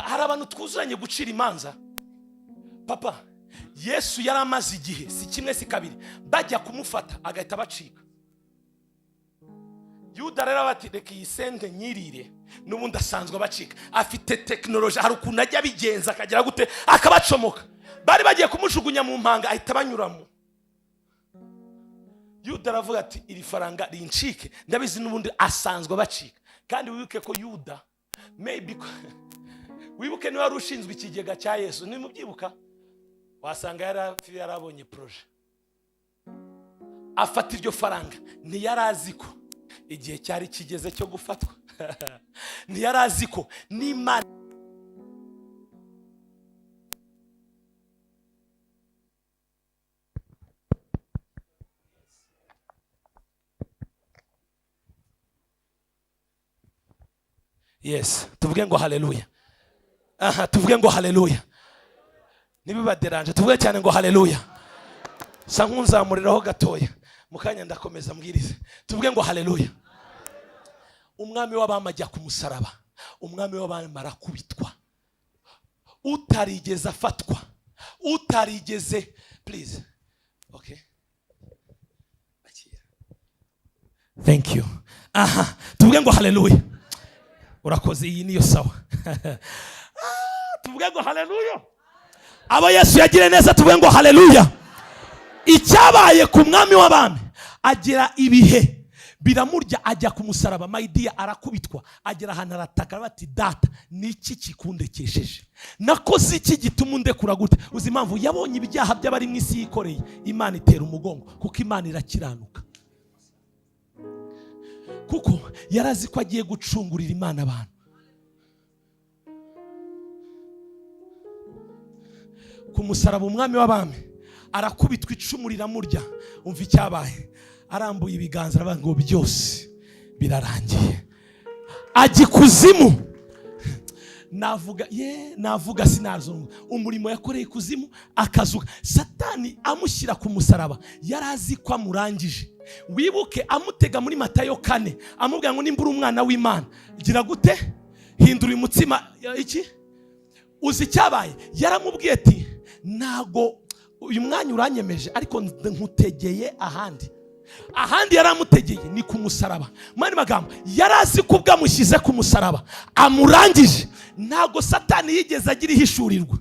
Hari abantu twuzuranye gucira imanza. Papa, Yesu yari amaze igihe si kimwe si kabiri bajya kumufata agahita bacika. Yuda rero bati reka yisende nyirire, n'ubundi asanzwe bacika, afite technology, hari ukuntu ajya bigenza akagira gute akabacomoka. Bari bagiye kumujugunya mu mpanga ahita banyuramo. Yuda aravuga ati iri faranga rincike, ndabizi n'ubundi asanzwe bacika. Kandi wibuke ko Yuda maybe wibuke niwe wari ushinzwe ikigega cya Yesu, nimubyibuka, wasanga yarabonye projet afata iryo faranga. Ntiyarazi ko igihe cyari kigeze cyo gufatwa. Ntiyarazi ko n'Imana yes, tuvuge ngo haleluya. Tuvuge ngo haleluya. Nibibaderanje tuvuge cyane ngo haleluya. Sankunzamuriraho gatoya, mukanya ndakomeza mbwirize. Tuvuge ngo haleluya. Umwami w'abami ajya ku musaraba, umwami w'abami arakubitwa, utarigeze afatwa, utarigeze, please, okay, thank you. Tuvuge ngo haleluya. Urakoze, iyi niyo sawa. Tuvuge ngo haleluya. Abo Yesu yagire neza, tuvuge ngo haleluya. Icyabaye ku mwami w'abami, agira ibihe biramurya, ajya ku musaraba. Mayidiya arakubitwa, agera ahantu arataka bati data niki kikundekesheje, nakoze iki gituma undekura gute? Uzi impamvu? Yabonye ibyaha by'abari mu isi yikoreye. Imana itera umugongo kuko Imana irakiranuka, kuko yarazi ko agiye gucungurira Imana abantu. Ku musaraba umwami w'abami arakubitwa, icumu riramurya. Umva icyabaye, arambuye ibiganza aravuga ngo byose birarangiye. Ajya ikuzimu. Navuga sinazungu. Umurimo yakoreye ikuzimu akazuka. Satani amushyira ku musaraba yarazi ko amurangije. Wibuke amutega muri Matayo 4 amubwira ngo nimbura umwana w'Imana gira gute? Hindura umutsima iki? Uzi icyabaye? Yaramubwiye ati nago uyu mwanya uranyemeje, ariko nkutegeye ahandi. Yaramutegeye ni ku musaraba. Mani magambo, yarazi ko bwamushyize ku musaraba amurangije. Ntago Satani yigeze agira ihishurirwa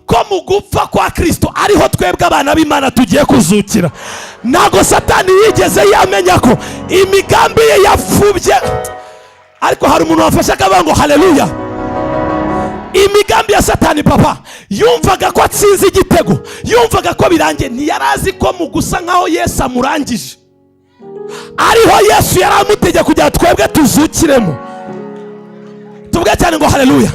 ko mu gupfa kwa Kristo ariho twebwe abana b'Imana tugiye kuzukira. Ntago Satani yigeze yamenya ko imigambi ye yapfubye. Ariko hari umuntu wafashe akavuga ngo haleluya. Imigambi ya Satani papa yumvaga ko atsinze igitego, yumvaga ko birangiye. Ntiyarazi ko mu gusa nkaho Yesu amurangije ariho Yesu yaramutegeye kugira twebwe tuzukiremo. Tuvuge cyane ngo haleluya.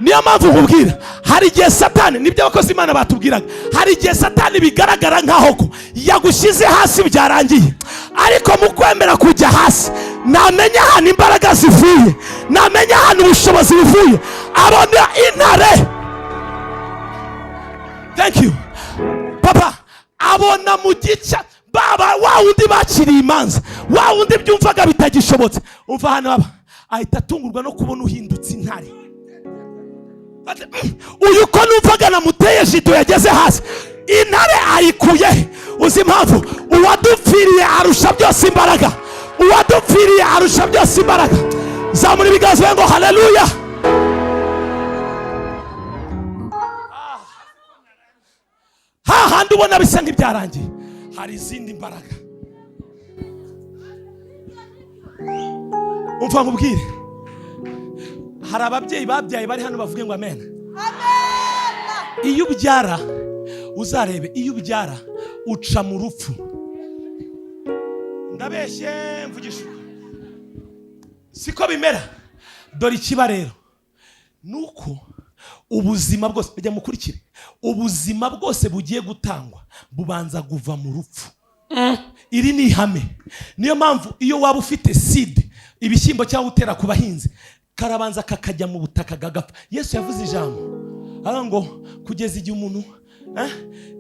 Niyo mpamvu nkubwira, hari igihe Satani, nibyo abakozi Imana batubwiraga, hari igihe Satani bigaragara nkaho ko yagushyize hasi byarangiye, ariko mu kwemera kujya hasi namenya ahantu imbaraga zivuye, namenya ahantu ubushobozi buvuye, abona intare. Thank you papa. Abona mu gica baba wa wundi baciriye imanza, wa wundi byumvaga bitagishobotse. Umva hano baba ahita atungurwa no kubona uhindutse intare. Uyu ko numvaga namuteye jido yageze hasi, intare ayikuye. Uzi impamvu? Uwadupfiriye arusha byose imbaraga. Uwadupfiriye arusha byose imbaraga. Zamura ibiganza ngo haleluya. Hahandi ubona bisa nk'ibyarangiye, hari izindi mbaraga. Umva nkubwire, hari ababyeyi babyaye bari hano bavuge ngo amen. Iyo ubyara uzarebe, iyo ubyara uca mu rupfu. Ndabeshye mvugisha siko bimera. Dore ikiba rero nuko ubuzima bwose bajya mukurikire, ubuzima bwose bugiye gutangwa bubanza kuva mu rupfu. Iri ni ihame. Niyo mpamvu iyo waba ufite seed, ibishyimbo cyangwa utera ku bahinzi, karabanza kakajya mu butaka gagapfa. Yesu yavuze ijambo ara ngo kugeza igihe umuntu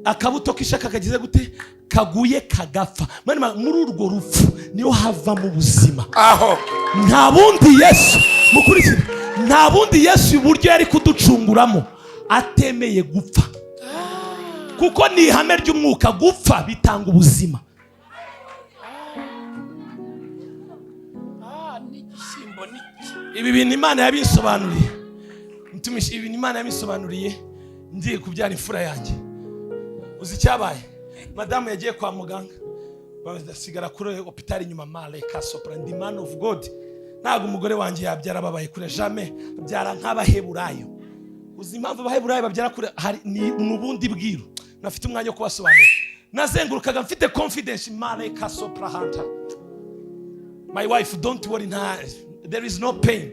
akabuto kishaka kagize gute kaguye kagapfa. Muri urwo rupfu niyo hava mu buzima. Aho nta bundi Yesu mukurikire, nta bundi Yesu uburyo yari kuducunguramo atemeye gupfa, kuko ni ihame ry'umwuka. Gupfa bitanga ubuzima. Ibi bintu Imana yabisobanuriye, ntumisha ibintu Imana yabisobanuriye ngiye kubyara imfura yanjye. Uzi cyabaye? Madamu yagiye kwa muganga, basigara kuri hospital inyuma. Male kasopra ndi man of God. Ntago umugore wanjye yabyara babaye kure, jamais byara nk'abaheburayo. Uzi impamvu abaheburayo babyara kure? Hari ni ubundi bwiru nafite umwanya wo kubasobanura. Nazengurukaga mfite confidence. Male kasopra hunter. My wife, don't worry, there is no pain.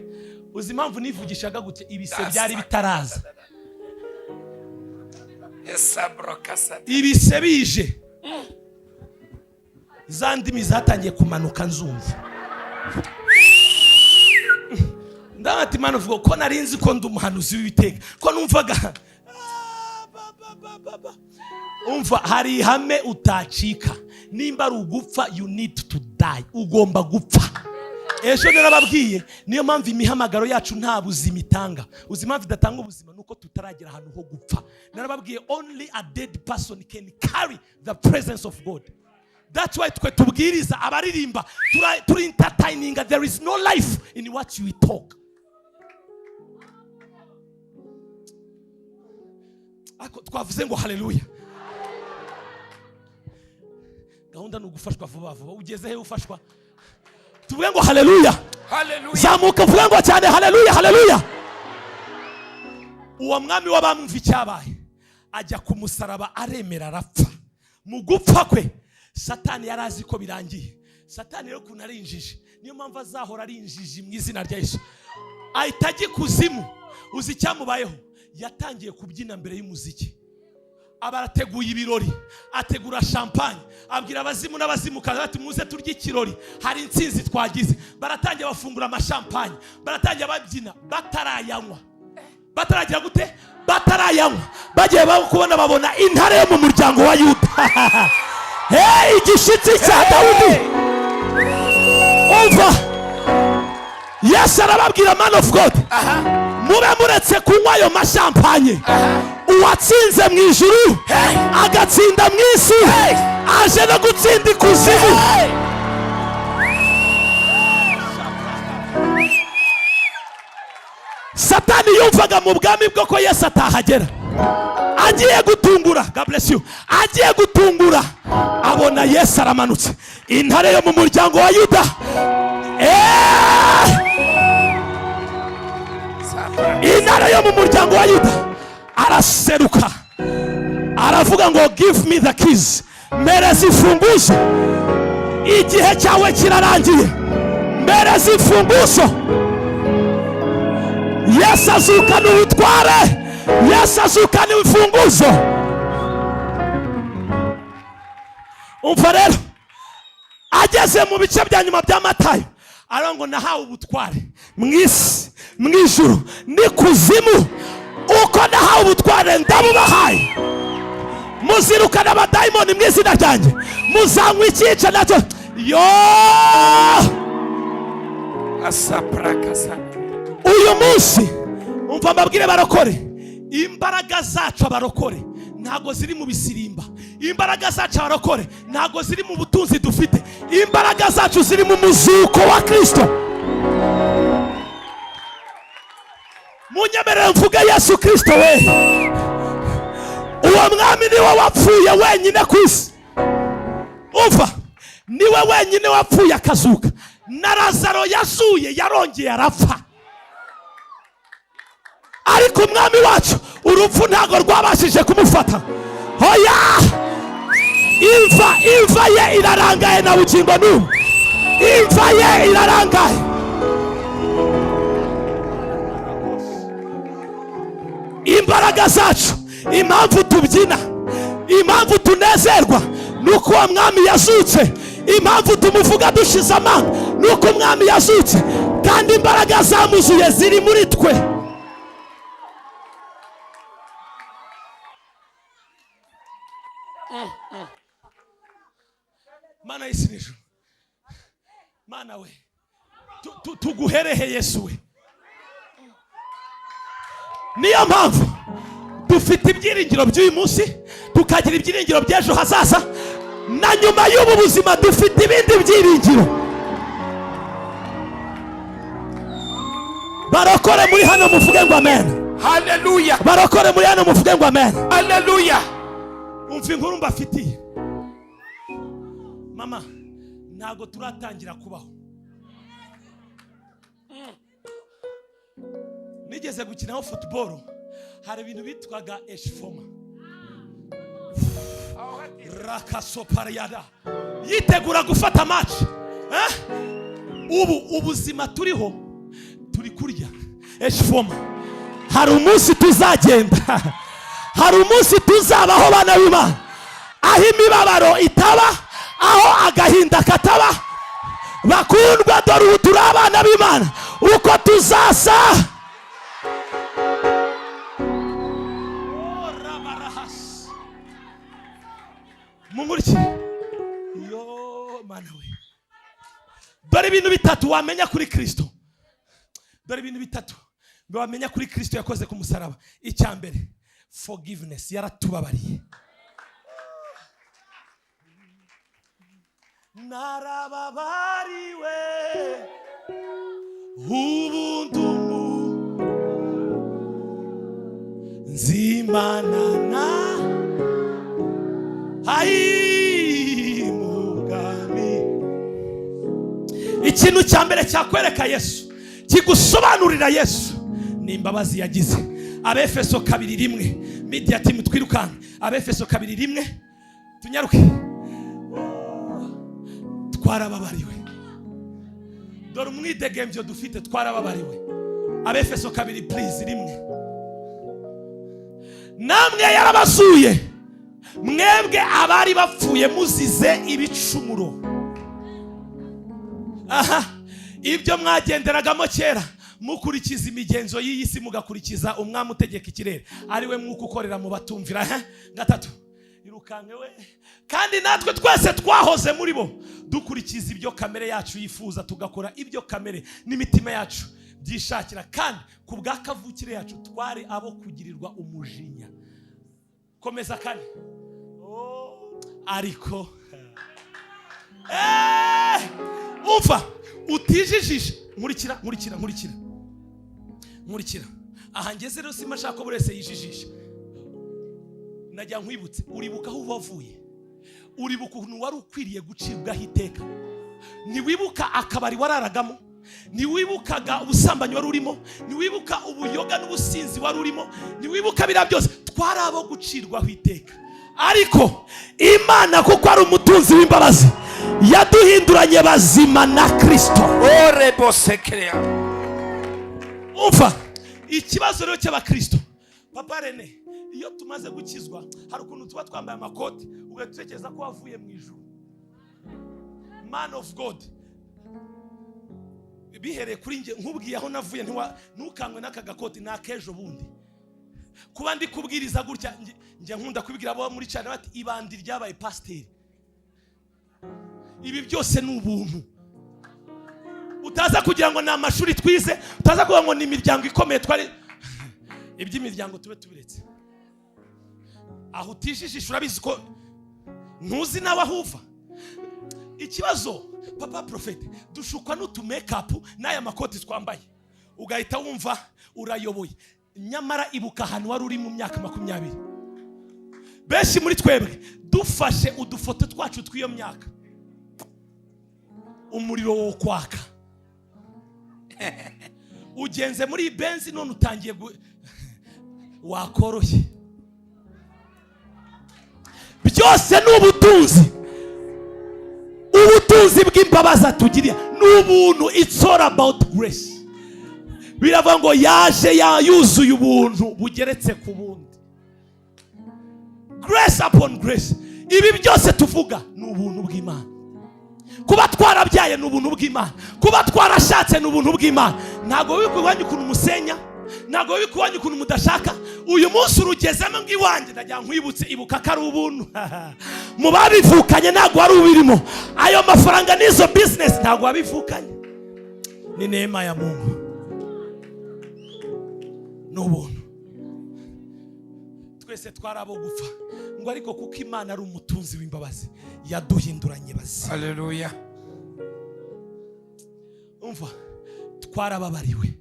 Uzi impamvu nivugishaga gute? Ibise byari bitaraza. Ibise bije, za ndimi zatangiye kumanuka nzumva. Ndabati man of God, ko narinzi ko ndi umuhanuzi w'Ibiteka, ko numvaga umva hari ihame utacika. Nimba ari ugupfa, you need to die. Ugomba gupfa. Ejo narababwiye, niyo mpamvu imihamagaro yacu nta buzima itanga. Uzi impamvu idatanga ubuzima? Nuko tutaragera ahantu ho gupfa. Narababwiye only a dead person can carry the presence of God. That's why twe tubwiriza abaririmba turi entertaining. There is no life in what you talk. Ako twavuze ngo haleluya. Gahunda no gufashwa vuba vuba. Ugeze he ufashwa? tuvuge ngo haleluya. Zamuka uvuge ngo cyane haleluya haleluya. Uwo mwami w'abamwumva icyabaye ajya ku musaraba aremera arapfa. Mu gupfa kwe Satani yarazi ko birangiye. Satani rero kuntu ari injiji, niyo mpamvu azahora ari injiji mu izina rya Yesu. Ahita ajya ikuzimu. Uzi icyamubayeho? Yatangiye kubyina mbere y'umuziki. Abarateguye ibirori, ategura champagne, abwira abazimu n'abazimukazi ati muze turye ikirori, hari intsinzi twagize. Baratangiye bafungura amashampanye, baratangiye babyina batarayanywa. Bataragira gute? Batarayanywa. Bagiye kubona babona intare yo mu muryango wa Yuda. Hey, igishitsi cya Dawudi. Umva, Yesu arababwira man of God, mube muretse kunywa ayo mashampanye. Uwatsinze mu ijuru agatsinda mu isi, aje no gutsinda ikuzimu. Satani yumvaga mu bwami bwo ko Yesu atahagera. Agiye gutungura, God bless you, agiye gutungura abona Yesu aramanutse, intare yo mu muryango wa Yuda. Intare yo mu muryango wa Yuda araseruka aravuga ngo give me the keys, mpereza imfunguzo, igihe cyawe kirarangiye, mpereza imfunguzo. Yesu azukana ubutware, Yesu azukana imfunguzo. Umva rero, ageze mu bice bya nyuma bya Matayo arongo nahawe ubutware mu isi, mu ijuru n'ikuzimu. Uko nahawe ubutware ndabubahaye. Muzirukana abadayimoni mu izina ryanjye, muzanywa icyica nacyo. Yo asaprakasa. Uyu munsi umva mbabwire barokore, imbaraga zacu abarokore ntago ziri mu bisirimba. Imbaraga zacu abarokore ntago ziri mu butunzi dufite. Imbaraga zacu ziri mu muzuko wa Kristo. Munyemerere mvuge Yesu Kristo we. Uwo mwami niwe wapfuye wenyine ku isi. Umva, niwe wenyine wapfuye akazuka. Na Lazaro yazuye yarongeye arapfa. Ariko umwami wacu urupfu ntago rwabashije kumufata. Hoya! Imva ye irarangaye na bugingo n'ubu. Imva ye irarangaye. Imbaraga zacu, impamvu tubyina, impamvu tunezerwa nuko uwo mwami yazutse. Impamvu tumuvuga dushize amanga nuko umwami yazutse, kandi imbaraga zamuzuye ziri muri twe. Mana y'isinijo, Mana we, tuguherehe Yesu we. Niyo mpamvu dufite ibyiringiro by'uyu munsi, tukagira ibyiringiro by'ejo hazaza, na nyuma y'ubu buzima dufite ibindi byiringiro. Barokore muri hano muvuge ngo amen. Hallelujah. Barokore muri hano muvuge ngo amen. Hallelujah. Umva inkuru mbafitiye. Mama, ntago turatangira kubaho. Nigeze gukinaho football, hari ibintu bitwaga eshfoma. Rakasopariada. Yitegura gufata match. Ubuzima turiho turi kurya eshfoma. Hari umunsi tuzagenda. Hari umunsi tuzabaho bana b'Imana, aho imibabaro itaba, aho agahinda kataba. Bakundwa, dore ubu turi abana b'Imana, uko tuzasa. Munguriki yo Mana we, dore ibintu bitatu wamenya kuri Kristo. Dore ibintu bitatu wamenya kuri Kristo yakoze ku musaraba. Icyambere, forgiveness, yaratubabariye. Narababariwe ubundumu nzimanana mugami. ikintu cya mbere cyakwereka Yesu, kigusobanurira Yesu, ni imbabazi yagize. Abefeso 2:1, media team twirukanka. Abefeso 2:1, tunyaruke. Twarababariwe. Dore umwidegembyo dufite, twarababariwe. Abefeso 2 please 1. Namwe yarabasuye, mwebwe abari bapfuye muzize ibicumuro. Aha, ibyo mwagenderagamo kera, mukurikiza imigenzo y'iyi si, mugakurikiza umwami utegeka ikirere, ari we mwuka ukorera mu batumvira. 3, irukanke we. Kandi natwe twese twahoze muri bo, dukurikiza ibyo kamere yacu yifuza, tugakora ibyo kamere n'imitima yacu byishakira, kandi ku bwa kavukire yacu twari abo kugirirwa umujinya. Komeza kane. Ariko umva, utijijisha. Nkurikira. Aha ngeze rero simashaka ko buri wese yijijisha. Najya nkwibutse, uribuka aho wavuye, uribuka ukuntu wari ukwiriye gucibwaho iteka. Ntiwibuka akabari wararagamo, ntiwibukaga ubusambanyi wari urimo, ntiwibuka ubuyoga n'ubusinzi wari urimo, ntiwibuka biriya byose. Twari abo gucirwaho iteka, ariko Imana kuko ari umutunzi w'imbabazi, yaduhinduranye bazima na Kristo. Umva, ikibazo rero cy'abakristo, Papa Rene, iyo tumaze gukizwa, hari ukuntu tuba twambaye amakoti, ugatekereza ko wavuye mu ijuru. Man of God, bihereye kuri nge, nkubwiye aho navuye, ntukangwe n'aka gakoti, n'akejo bundi. Kuba ndi kubwiriza gutya, nge nkunda kubibwira abo muri cyane bati ibandi ryabaye pasiteri. Ibi byose ni ubuntu. Utaza kugira ngo ni amashuri twize, utaza kugira ngo ni imiryango ikomeye twari. Iby'imiryango tube tubiretse. Aho utijijisha urabizi ko ntuzi nawe aho uva. Ikibazo, Papa Prophet, dushukwa n'utu make up n'aya makoti twambaye, ugahita wumva urayoboye. Nyamara ibuka ahantu wari uri mu myaka 20. Benshi muri twebwe dufashe udufoto twacu tw'iyo myaka, umuriro wo kwaka. Ugenze muri benzi none utangiye wakoroshye. Byose ni ubutunzi bw'imbabazi atugiriye, n'ubuntu. It's all about grace. Biravuga ngo yaje yuzuye ubuntu bugeretse ku bundi. Grace upon grace. Ibi byose tuvuga ni ubuntu bw'Imana. Kuba twarabyaye ni ubuntu bw'Imana, kuba twarashatse ni ubuntu bw'Imana. Ntago bikuwanye ukuntu musenya, ntago bikuwanye ukuntu mudashaka. Uyu munsi urugezemo ng'iwanjye, najya nkwibutse, ibuka ko ari ubuntu. Mu babivukanye ntago wari ubirimo, ayo mafaranga n'izo business ntago wabivukanye, ni neema ya Mungu, n'ubuntu. Twese twarabo gupfa ngo, ariko kuko Imana ari umutunzi w'imbabazi, yaduhinduranye bazima. Haleluya. Umva, twarababariwe.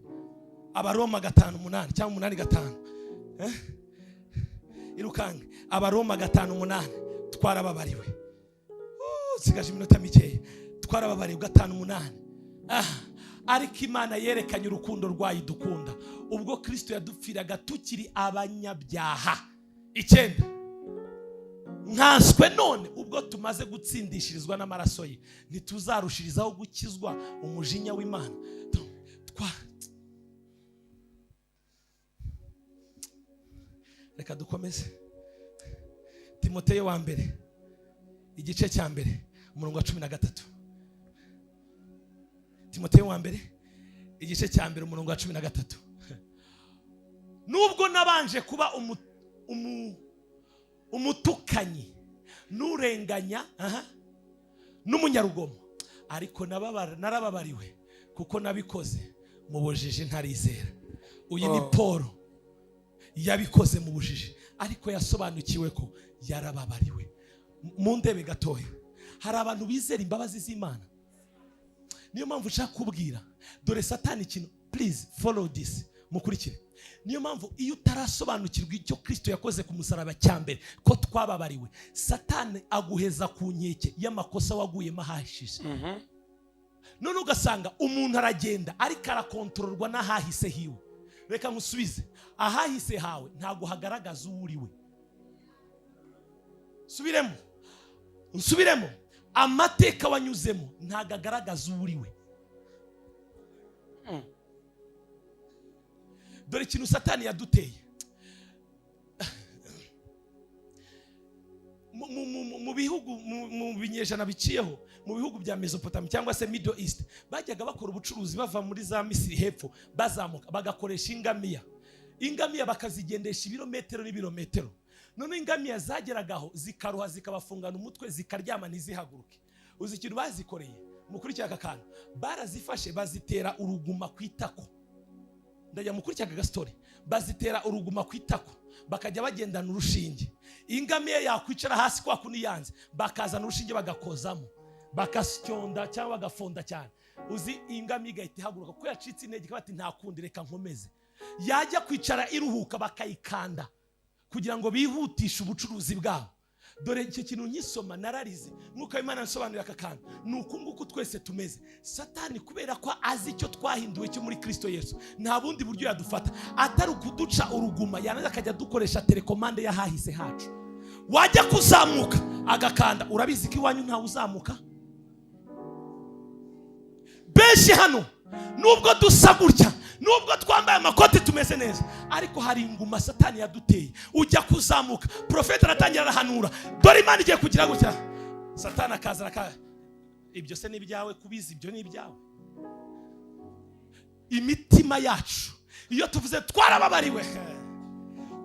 Abaroma 5:8 cyangwa 8:5, irukange. Abaroma 5:8, twarababariwe. Sigaje iminota mikeya. Twarababariwe 5:8. Ariko Imana yerekanye urukundo rwayo dukunda, ubwo Kristo yadupfiraga tukiri abanyabyaha. 9, nkanswe none ubwo tumaze gutsindishirizwa n'amaraso ye, ntituzarushirizaho gukizwa umujinya w'Imana. Reka dukomeze. Timoteyo wa mbere, igice cya mbere, umurongo wa 13. Timoteyo wa mbere, igice cya mbere, umurongo wa 13. Nubwo nabanje kuba umutukanyi n'urenganya n'umunyarugomo, ariko narababariwe kuko nabikoze mu bujiji ntarizera. Uyu ni Paul, yabikoze mu bujiji, ariko yasobanukiwe ko yarababariwe. Mu ndebe gatoya, hari abantu bizera imbabazi z'Imana. Niyo mpamvu ushaka kubwira, dore Satani ikintu, please follow this, mukurikire. Niyo mpamvu iyo utarasobanukirwa icyo Kristo yakoze ku musaraba cyambere, ko twababariwe, Satani aguheza ku nkeke y'amakosa waguyemo ahashize. none ugasanga umuntu aragenda ariko arakontororwa n'ahahise hiwe. Reka musubize, ahahise hawe ntago hagaragaza uwo uriwe. Nsubiremo, amateka wanyuzemo ntago agaragaza uwo uriwe. Dore ikintu Satani yaduteye mu bihugu, mu binyejana biciyeho, mu bihugu bya Mesopotamia cyangwa se Middle East, bajyaga bakora ubucuruzi bava muri za Misiri hepfo bazamuka bagakoresha ingamiya bakazigendesha ibirometero n'ibirometero. None ingamiya zageragaho zikaruha zikabafungana umutwe zikaryama ntizihaguruke. Uzi ikintu bazikoreye? Mukurikira aka kantu, barazifashe bazitera uruguma ku itako. Ndajya mukurikira aka story, bazitera uruguma ku itako bakajya bagendana urushinge. Ingamiya yakwicara hasi kwa kuni yanze, bakazana urushinge bagakozamo, bakasyonda cyangwa bagafonda cyane. Uzi ingamiya igahita ihaguruka kuko yacitse intege, bati nta kundi reka nkomeze. Yajya kwicara iruhuka bakayikanda kugira ngo bihutishe ubucuruzi bwabo. Dore icyo kintu nyisoma nararize, Mwuka w'Imana ansobanurira aka kantu. Nuko nguko twese tumeze. Satani kubera ko azi icyo twahinduwe cyo muri Kristo Yesu, nta bundi buryo yadufata atari ukuduca uruguma, yanaza akajya dukoresha telekomande y'ahahise hacu. Wajya kuzamuka agakanda, urabizi ko iwanyu ntawe uzamuka. Benshi hano nubwo dusa gutya, nubwo twambaye amakoti tumeze neza, ariko hari inguma Satani yaduteye. Ujya kuzamuka, profeta aratangira arahanura, dore Imana igiye kugira gutya, Satani akaza ibyo se ni ibyawe, kubizi ibyo ni ibyawe. Imitima yacu iyo tuvuze twarababariwe,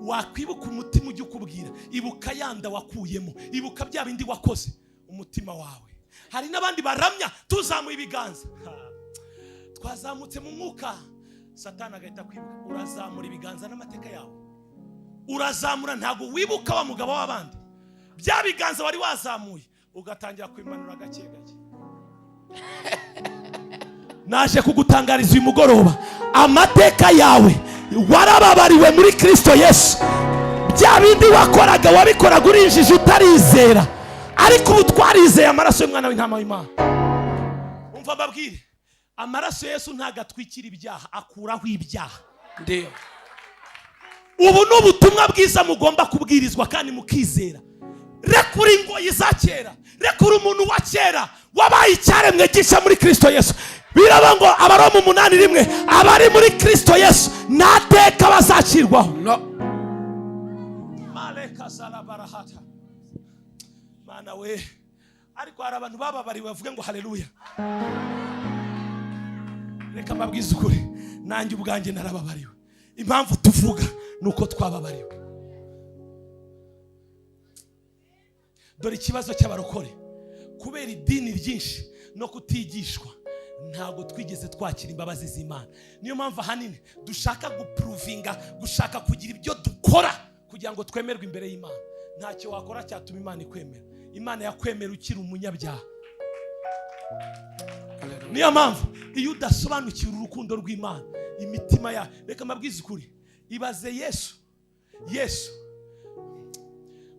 wakwibuka umutima ujya ukubwira, ibuka yanda wakuyemo, ibuka bya bindi wakoze, umutima wawe. Hari n'abandi baramya tuzamuye ibiganza, twazamutse mu mwuka, Satani agahita kwibuka, urazamura ibiganza n'amateka yawe, urazamura, ntago wibuka wa mugabo w'abandi. Bya biganza wari wazamuye ugatangira kwimanura gake gake. Naje kugutangariza uyu mugoroba, amateka yawe warababariwe muri Kristo Yesu. Bya bindi wakoraga wabikoraga urinjije utarizera, ariko ubu twarizeye amaraso y'umwana w'intama w'Imana. Umva babwire, amaraso Yesu ntagatwikira ibyaha, akuraho ibyaha. Ndio ubu n'ubutumwa bwiza mugomba kubwirizwa kandi mukizera. Rekura ingoyi za kera, rekura umuntu wa kera wabaye icyaremwe gisha muri Kristo Yesu. Biraba ngo Abaroma 8:1, abari muri Kristo Yesu nateka bazacirwaho. Maleka sala barahata. Mana we, ariko hari abantu bababariwe bavuge ngo haleluya. Reka mbabwize ukuri, nanjye ubwanjye narababariwe. Impamvu tuvuga nuko twababariwe. Dore ikibazo cy'abarokore, kubera idini ryinshi no kutigishwa, ntago twigeze twakira imbabazi z'Imana. Niyo mpamvu ahanini dushaka guprovinga, gushaka kugira ibyo dukora kugira ngo twemerwe imbere y'Imana. Ntacyo wakora cyatuma Imana ikwemera. Imana yakwemera ukiri umunyabyaha. Niyo mpamvu iyo udasobanukiwe urukundo rw'Imana, imitima ya, reka mbabwize ukuri, ibaze Yesu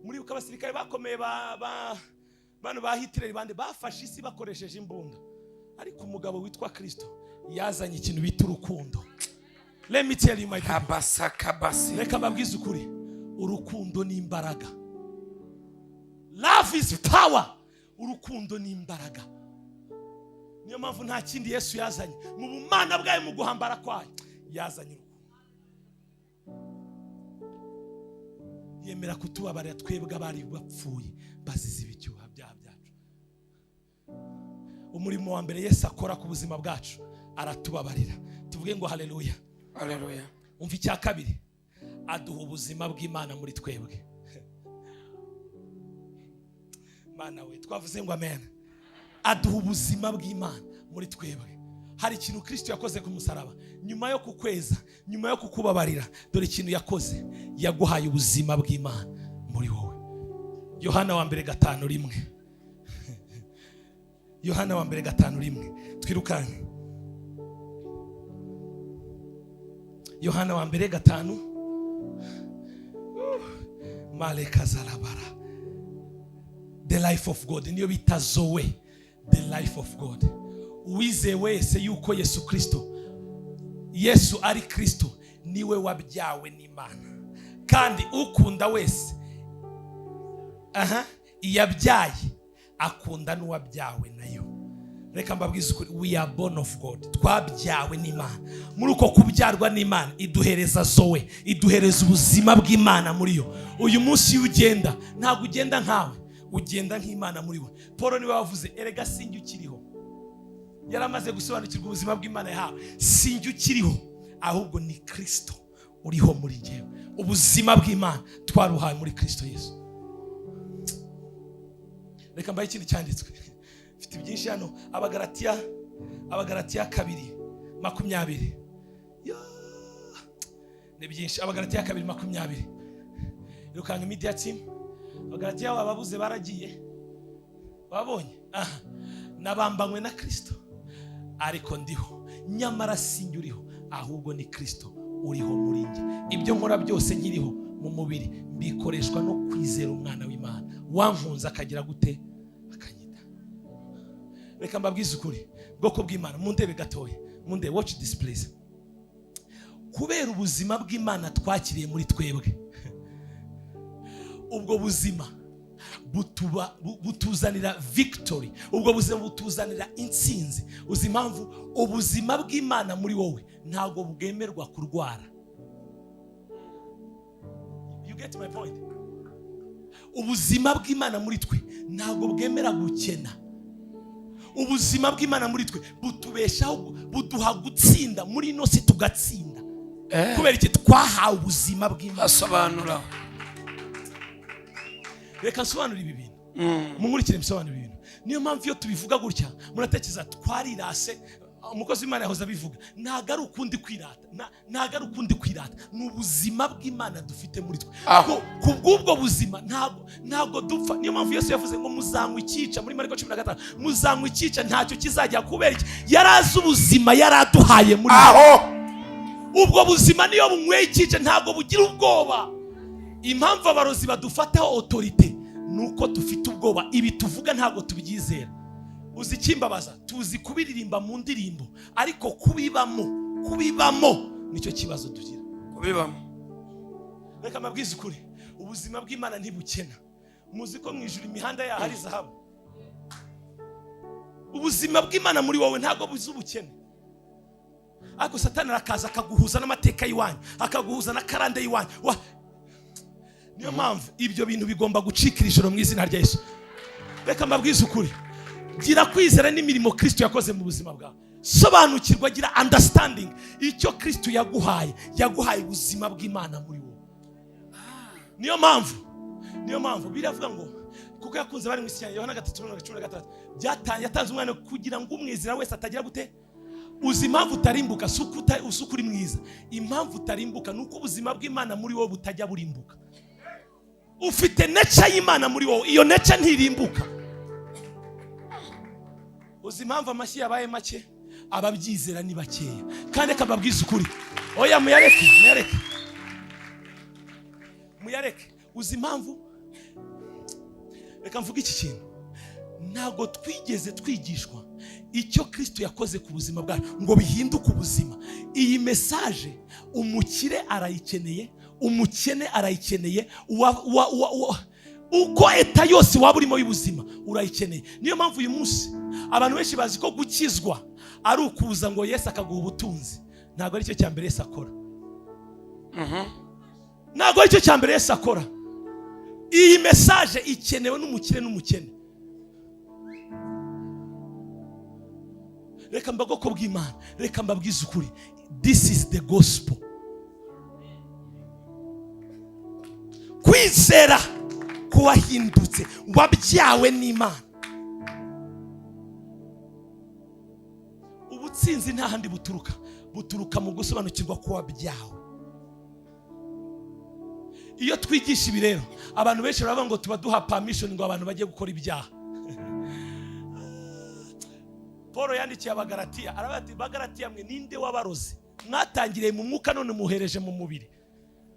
muri ukabasirikare bakomeye bano ba Hitler bande bafashe isi bakoresheje imbunda, ariko umugabo witwa Kristo yazanye ikintu bita urukundo. Let me tell you my people, reka mbabwize ukuri, urukundo ni imbaraga. Love is power. Urukundo ni imbaraga. Niyo mpamvu nta kindi Yesu yazanye mu bumana bwayo, mu guhambara kwayo yazanye urukundo. Yemera kutubabarira twebwe abari bapfuye bazize ibicyuha byaha byacu. Umurimo wa mbere Yesu akora ku buzima bwacu, aratubabarira. Tuvuge ngo haleluya, haleluya. Umva icya kabiri, aduha ubuzima bw'Imana muri twebwe. Mana we, twavuze ngo amen. Aduha ubuzima bw'Imana muri twebwe. Hari ikintu Kristo yakoze ku musaraba, nyuma yo kukweza, nyuma yo kukubabarira, dore ikintu yakoze, yaguhaye ubuzima bw'Imana muri wowe. Yohana wa mbere 5:1. Yohana wa mbere 5:1. Twirukanye. Yohana wa mbere 5. Maleka zalabara. The life of God. Niyo bita Zoe. The life of God. uwizeye wese yuko Yesu ari Kristo niwe wabyawe n'Imana, kandi ukunda wese yabyaye akunda n'uwabyawe nayo. Reka mbabwize ukuri, we are born of God. Twabyawe n'Imana. Muri uko kubyarwa n'Imana iduhereza Zoe, iduhereza ubuzima bw'Imana muri yo. Uyu munsi ugenda ntabwo ugenda nkawe, ugenda nk'Imana muri we. Paul niwe wavuze, erega sinjye ukiriho. Yaramaze gusobanukirwa ubuzima bw'Imana yahawe. Sinjye ukiriho, ahubwo ni Kristo uriho muri njyewe. Ubuzima bw'Imana twaruhaye muri Kristo Yesu. Reka mbaye ikindi cyanditswe. Mfite byinshi hano. Abagalatiya 2:20. Ni byinshi. Abagalatiya 2:20. Irukanga media team. Abagalatiya ababuze baragiye. Babonye? Nabambanywe na Kristo. Ariko ndiho. Nyamara sinjye uriho, ahubwo ni Kristo uriho muri njye. Ibyo nkora byose nkiriho mu mubiri mbikoreshwa no kwizera umwana w'Imana wankunze akagira gute, akanyita. Reka mbabwize ukuri, bwoko bw'Imana, mundebe gatoya, mundebe, watch this please. Kubera ubuzima bw'Imana twakiriye muri twebwe, ubwo buzima butuzanira victory, ubwo buzima butuzanira intsinzi. Uzi impamvu? Ubuzima bw'Imana muri wowe ntago bwemerwa kurwara. You get my point? Ubuzima bw'Imana muri twe ntago bwemera gukena. Ubuzima bw'Imana muri twe butubeshaho, buduha gutsinda muri ino si tugatsinda. Kubera iki? Twahawe ubuzima bw'Imana. Asobanura. Reka nsobanura ibi bintu. Munkurikire msobanura ibi bintu. Niyo mpamvu iyo tubivuga gutya muratekereza twarirase. Umukozi w'Imana yahoze abivuga, ntago ari ukundi kwirata, ni ubuzima bw'Imana dufite muri twe. Ku bw'ubwo buzima ntago dupfa. Niyo mpamvu Yesu yavuze ngo muzanywa icyica muri Mariko 15, muzanywa icyica ntacyo kizajya. Kubera iki? Yarazi ubuzima yaraduhaye muri aho. Ubwo buzima niyo bunyweye icyica ntago bugira ubwoba. Impamvu abarozi badufataho autorite nuko dufite ubwoba. Ibi tuvuga ntago tubyizera. Uzi kimbabaza? Tuzi kubiririmba mu ndirimbo, ariko kubibamo nicyo kibazo tugira. Kubibamo. Reka mabwize ukuri, ubuzima bw'Imana ntibukena. Muzi ko mwijuru imihanda yaho ari zahabu. Ubuzima bw'Imana muri wowe ntago buzi ubukene. Ariko Satani arakaza akaguhuza n'amateka y'iwanyu, akaguhuza na karande y'iwanyu. Niyo mpamvu ibyo bintu bigomba gucikira ijoro mu izina rya Yesu. Reka mbabwize ukuri, gira kwizera n'imirimo Kristo yakoze mu buzima bwawe. Sobanukirwa, gira understanding icyo Kristo yaguhaye ubuzima bw'Imana muri wowe. Niyo mpamvu biravuga ngo kuko yakunze bari mu isi yayo. Yohana 3:13 yatanze umwana kugira ngo umwizera wese atagira gute. Uzi impamvu utarimbuka? Usukuri mwiza. Impamvu utarimbuka nuko ubuzima bw'Imana muri wowe butajya burimbuka. Ufite nature y'Imana muri wowe, iyo nature ntirimbuka. Uzi impamvu amashyi yabaye make? Ababyizera ni bakeya. Kandi kababwiza ukuri, oya muyareke. Uzi impamvu? Reka mvuga iki kintu. Ntago twigeze twigishwa icyo Kristo yakoze ku buzima bwacu ngo bihinduke ubuzima. Iyi message umukire arayikeneye, umukene arayikeneye, uko eta yose waba urimo y'ubuzima urayikeneye. Niyo mpamvu uyu munsi abantu benshi bazi ko gukizwa ari ukuza ngo Yesu akaguha ubutunzi. Ntago ari cyo cyambere Yesu akora. Ntago ari cyo cyambere Yesu akora. Iyi message ikenewe n'umukire n'umukene. Reka mbagoko bw'Imana, reka mbabwize ukuri, this is the gospel. Kwizera kuwahindutse, wabyawe n'Imana. Ubutsinzi nta handi buturuka mu gusobanukirwa ko wabyawe. Iyo twigisha ibi rero, abantu benshi baravuga ngo tuba duha permission ngo abantu bajye gukora ibyaha. Paul yandikiye Abagalatiya, aravuga ati Bagalatiya mwe ninde wabarozi? Mwatangiriye mu mwuka none muhereje mu mubiri.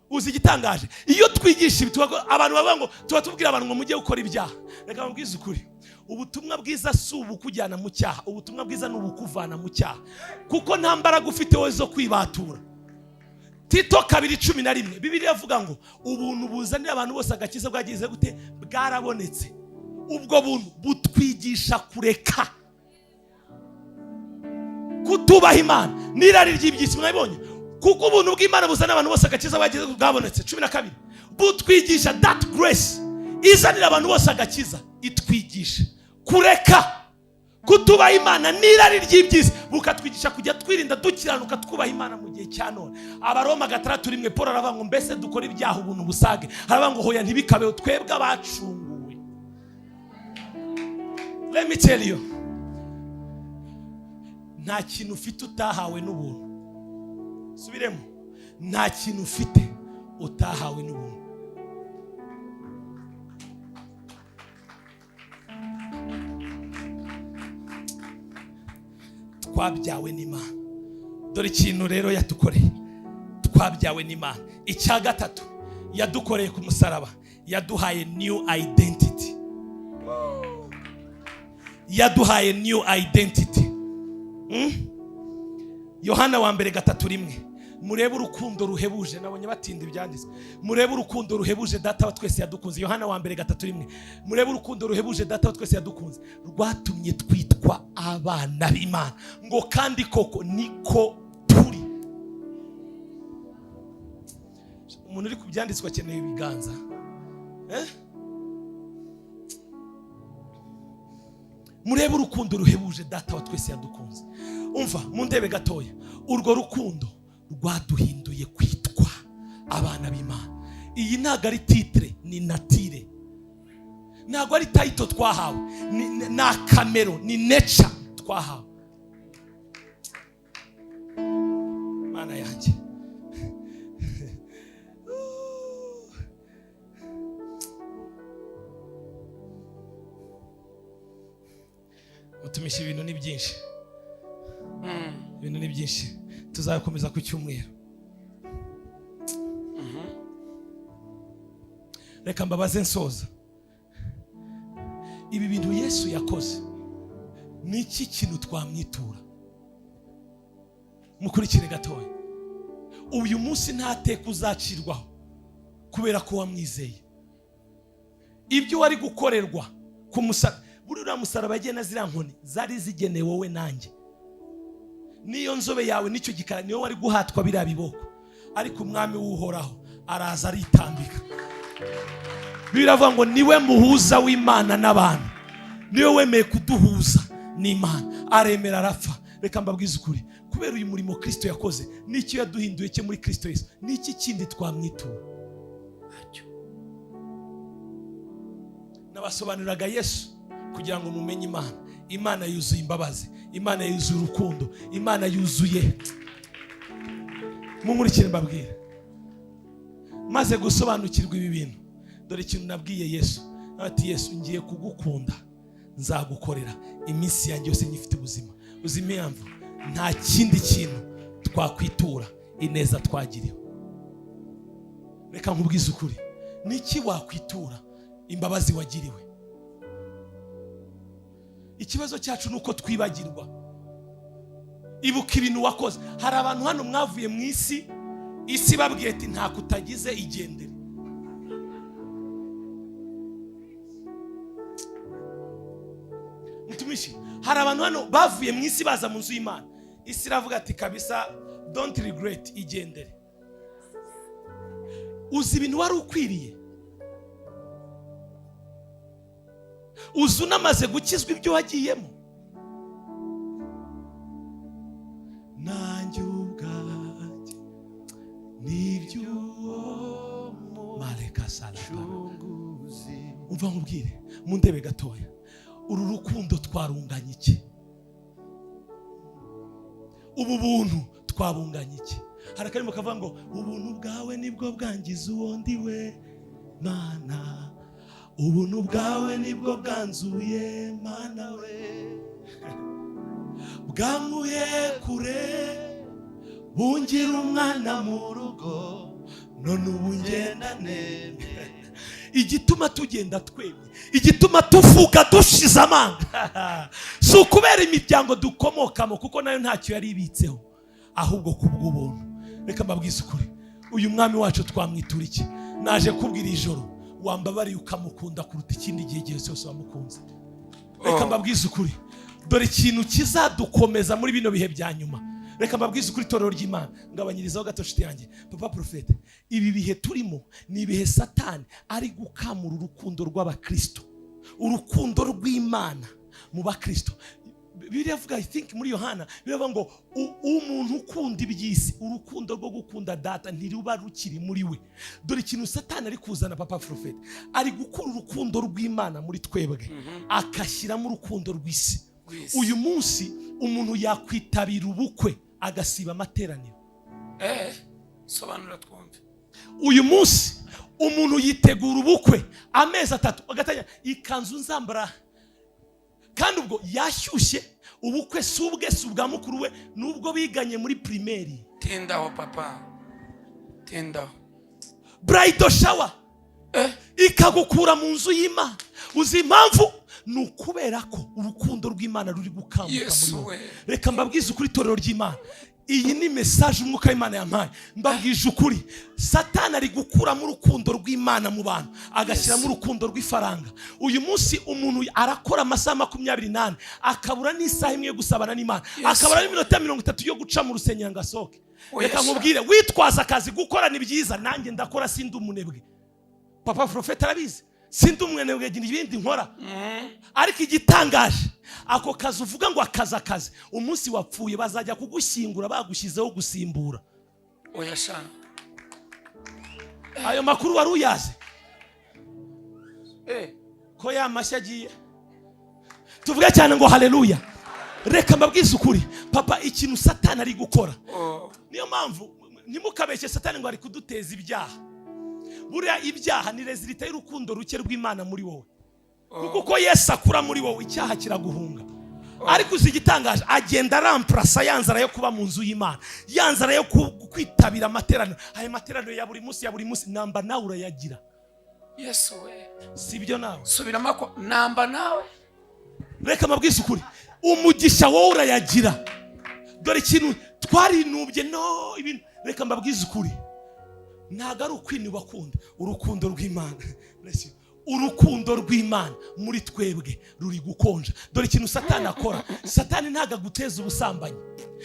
Uzi igitangaje? Iyo twigisha ibi abantu bavuga ngo tuba tubwira abantu ngo mujye gukora ibyaha. Reka mbabwize ukuri, ubutumwa bwiza si ubukujyana mu cyaha, ubutumwa bwiza ni ubukuvana mu cyaha, kuko nta mbaraga ufite wowe zo kwibatura. Tito 2:11 Bibiliya avuga ngo ubuntu buzanira abantu bose agakiza bwagize gute? Bwarabonetse. Ubwo buntu butwigisha kureka kutubaha Imana n'irari ry'ibyisi. Mwabonye kuko ubuntu bw'Imana buzanira abantu bose agakiza bwabonetse. 12 butwigisha, that grace izanira abantu bose agakiza itwigisha kureka kutubaha Imana n'irari ry'ibyisi, bukatwigisha kujya twirinda dukiranuka twubaha Imana mu gihe cya none. Abaroma 6:1 Paul aravuga ngo mbese dukora ibyaha ubuntu busage? Aravuga ngo hoya ntibikabeho, twebwe abacunguwe. Let me tell you, nta kintu ufite utahawe n'ubuntu. Subiremo, nta kintu ufite utahawe n'ubuntu. Twabyawe n'Imana. Dore ikintu rero yadukoreye, twabyawe n'Imana. Icya gatatu yadukoreye ku musaraba, yaduhaye new identity. Yaduhaye new identity. Yohana 1:3 Murebe urukundo ruhebuje, nabonye batinda ibyanditswe. Murebe urukundo ruhebuje data wa twese yadukunze. Yohana 1:3 Murebe urukundo ruhebuje data wa twese yadukunze, rwatumye twitwa abana b'Imana. Ngo kandi koko niko turi. Umuntu uri kubyanditswe akeneye ibiganza. Murebe urukundo ruhebuje data wa twese yadukunze. Umva mu ndebe gatoya, urwo rukundo rwaduhinduye kwitwa abana b'Imana. Iyi ntago ari titre, ni natire. Ntago ari title twahawe, ni akamero, ni nature twahawe. Mana yanjye, mutumisha ibintu ni byinshi. Ibintu ni byinshi, tuzakomeza ku cyumweru. Reka mbabaze nsoza, ibi bintu Yesu yakoze ni iki kintu twamwitura? Mukurikire gatoya. Uyu munsi nta teka uzacirwaho kubera ko wamwizeye. Ibyo wari gukorerwa ku musaraba, buriya musaraba agena ziriya nkoni zari zigenewe wowe nanjye. Niyo nzobe yawe nicyo gikara niyo wari guhatwa biriya biboko, ariko umwami w'uhoraho araza aritambika. Biravuga ngo niwe muhuza w'Imana n'abantu, niwe wemeye kuduhuza n'Imana, aremera arapfa. Reka mbabwize ukuri, kubera uyu murimo Kristo yakoze, n'icyo yaduhinduye cye muri Kristo Yesu, n'iki kindi twamwitura? Nabasobanuriraga Yesu kugira ngo mumenye Imana. Imana yuzuye imbabazi, Imana yuzuye urukundo, Imana yuzuye. Mumurikire mbabwira, maze gusobanukirwa ibi bintu, dore ikintu nabwiye Yesu. Ati Yesu, ngiye kugukunda, nzagukorera iminsi yanjye yose nyifite ubuzima. Uzime yamvu nta kindi kintu twakwitura ineza twagiriwe. Reka nkubwize ukuri, niki wakwitura imbabazi wagiriwe? Ikibazo cyacu nuko twibagirwa. Ibuka ibintu wakoze. Hari abantu hano mwavuye mu isi babwiye ati nta kutagize igendere. Mutumishi, hari abantu hano bavuye mu isi baza mu nzu y'Imana, isi iravuga ati kabisa don't regret, igendere. Uzi ibintu wari ukwiriye? Uzi unamaze gukizwa ibyo wagiyemo? Nanjye ubwanjye n'iby'uwo mareka salata. Umva nkubwire mu ndebe gatoya, uru rukundo twarunganye iki? Ubu buntu twabunganye iki? Hari akarimo kavuga ngo ubuntu bwawe nibwo bwangiza uwo ndiwe Mana, ubuntu bwawe nibwo bwanzuye Mana we, bwankuye kure bungira umwana mu rugo, none ubu ngenda neme. igituma tugenda twemye, igituma tuvuga dushize amanga si ukubera imiryango dukomokamo, kuko nayo ntacyo yari ibitseho, ahubwo kubw'ubuntu. Reka mbabwize ukuri, uyu mwami wacu twamwitura iki? Naje kubwira ijoro wambabariye ukamukunda kuruta ikindi gihe cyose wamukunze. Reka mbabwize ukuri, dore ikintu kizadukomeza muri bino bihe bya nyuma. Reka mbabwize ukuri, itorero ry'Imana, ngabanyirizaho gato nshuti yanjye, papa Profete, ibi bihe turimo ni ibihe Satani ari gukamura urukundo rw'abakristo, urukundo rw'Imana mu bakristo. Bibiliya ivuga, I think muri Yohana biravuga ngo umuntu ukunda iby'isi, urukundo rwo gukunda data ntiruba rukiri muri we. Dore ikintu Satani ari kuzana, papa Profete, ari gukura urukundo rw'Imana muri twebwe akashyiramo urukundo rw'isi. Uyu munsi umuntu yakwitabira ubukwe agasiba amateraniro. Sobanura twumve. Uyu munsi umuntu yitegura ubukwe amezi 3 agatanya ikanzu nzambara, kandi ubwo yashyushye. Ubukwe si ubwe, si ubwa mukuru we, nubwo biganye muri primaire. Tindaho papa, tindaho. Bridal shower ikagukura mu nzu y'Imana. Uzi impamvu? Ni ukubera ko urukundo rw'Imana ruri gukambuka muri wowe. Reka mbabwize ukuri, itorero ry'Imana, iyi ni message umwuka w'Imana yampaye. Mbabwije ukuri, Satani ari gukuramo urukundo rw'Imana mu bantu agashyiramo urukundo rw'ifaranga. Uyu munsi umuntu arakora amasaha 28 akabura n'isaha imwe yo gusabana n'Imana, akabura n'iminota 30 yo guca mu rusengero ngasohoke. Reka nkubwire, witwaza akazi gukora ni byiza, nanjye ndakora, sindi umunebwe. Papa Profete arabizi, sindi umwenebwe ibindi nkora. Ariko igitangaje, ako kazi uvuga ngo akazi, umunsi wapfuye bazajya kugushyingura bagushyizeho gusimbura. Oya sha, ayo makuru wari uyaze ko yamashya agiye? Tuvuge cyane ngo haleluya. Reka mbabwize ukuri, papa, ikintu Satani ari gukora, niyo mpamvu ntimukabeshye Satani ngo ari kuduteza ibyaha. Buriya ibyaha ni rezilita y'urukundo ruke rw'Imana muri wowe. Kuko Yesu akura muri wowe, icyaha kiraguhunga. Ariko uzi igitangaje, agenda ramprasa yanzara yo kuba mu nzu y'Imana, yanzara yo kwitabira amateraniro. Ayo materaniro ya buri munsi namba nawe urayagira. Yesu we, sibyo nawe? Subiramo ko namba nawe. Reka mabwize ukuri, umugisha wowe urayagira. Dore ikintu twarinubye ibintu. Reka mbabwize ukuri, ntago ari ukwinuba kundi urukundo rw'Imana. Urukundo rw'Imana muri twebwe ruri gukonja. Dore ikintu Satani akora, Satani ntago aguteza ubusambanyi,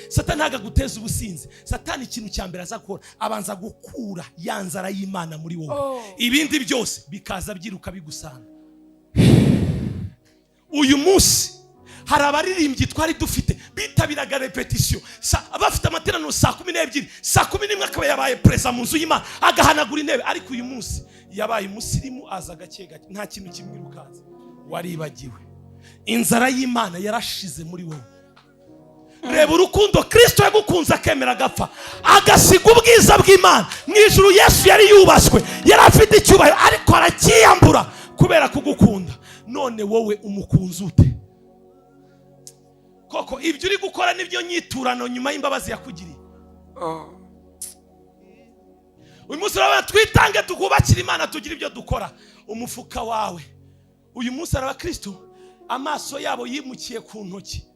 Satani ntago aguteza ubusinzi. Satani ikintu cyambere azakora, abanza gukura yanzara y'Imana muri wowe. Ibindi byose bikaza byiruka bigusanga. Uyu munsi hari abaririmbyi twari dufite bitabiraga repetition, bafite amateraniro saa 12, saa 11 akaba yabaye presa mu nzu y'Imana agahanagura intebe. Ariko uyu munsi yabaye umusirimu, aza gake gake, nta kintu kimwirukanza. Waribagiwe, inzara y'Imana yarashize muri wowe. Reba urukundo Kristo yagukunze akemera agapfa, agasiga ubwiza bw'Imana mu ijuru. Yesu yari yubaswe, yari afite icyubahiro, ariko arakiyambura kubera kugukunda. None wowe umukunzi ute? Koko ibyo uri gukora nibyo nyiturano nyuma y'imbabazi yakugiriye. Uyu munsi raba twitange tukubakira Imana, tugira ibyo dukora. Umufuka wawe uyu munsi araba Kristo, amaso yabo yimukiye ku ntoki,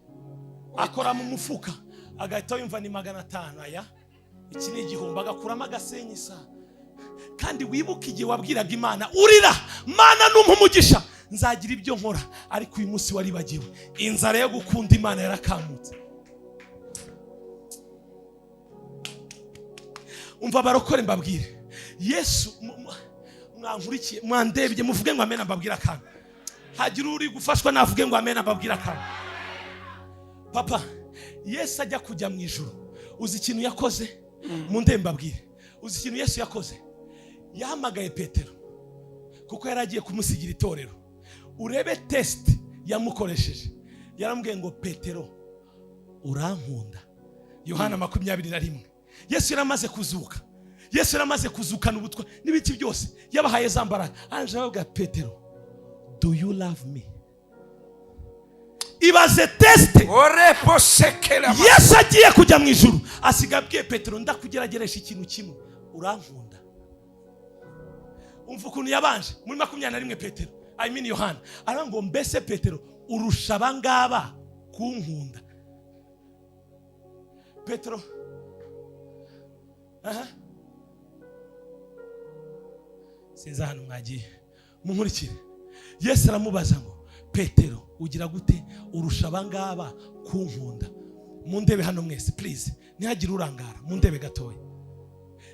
akora mu mufuka agahita yumva ni 500. Aya iki ni igihumbi, agakuramo agasenyisa. Kandi wibuke igihe wabwiraga Imana urira, Mana numpa umugisha nzagira ibyo nkora. Ariko uyu munsi waribagiwe, inzara yo gukunda Imana yarakamutse. Umva barokore mbabwire, Yesu mwankurikiye mwandebye muvuge ngo amen, mbabwira kandi hagira uri gufashwa navuge ngo amen, mbabwira kandi. Papa, Yesu ajya kujya mu ijuru, uzi ikintu yakoze? Mu ndembe mbabwire, uzi ikintu Yesu yakoze? Yahamagaye Petero kuko yaragiye kumusigira itorero. Urebe test yamukoresheje, yaramubwiye ngo Petero urankunda. Yohana 21. Yesu yaramaze kuzuka, Yesu yaramaze kuzukana ubutwa n'ibiki byose, yabahaye zambara. Anje avuga, Petero, do you love me? Ibaze test. Yesu agiye kujya mu ijuru, asiga abwiye Petero, ndakugerageresha ikintu kimwe, urankunda. umva ukuntu yabanje muri 21 Petero Yohana aravuga ngo mbese Petero urusha abangaba kunkunda. Petero sinzi hano mwagiye munkurikire. Yesu aramubaza ngo Petero ugira gute urusha abangaba kunkunda? Mundebe hano mwese please, ntihagire urangara, mundebe gatoya.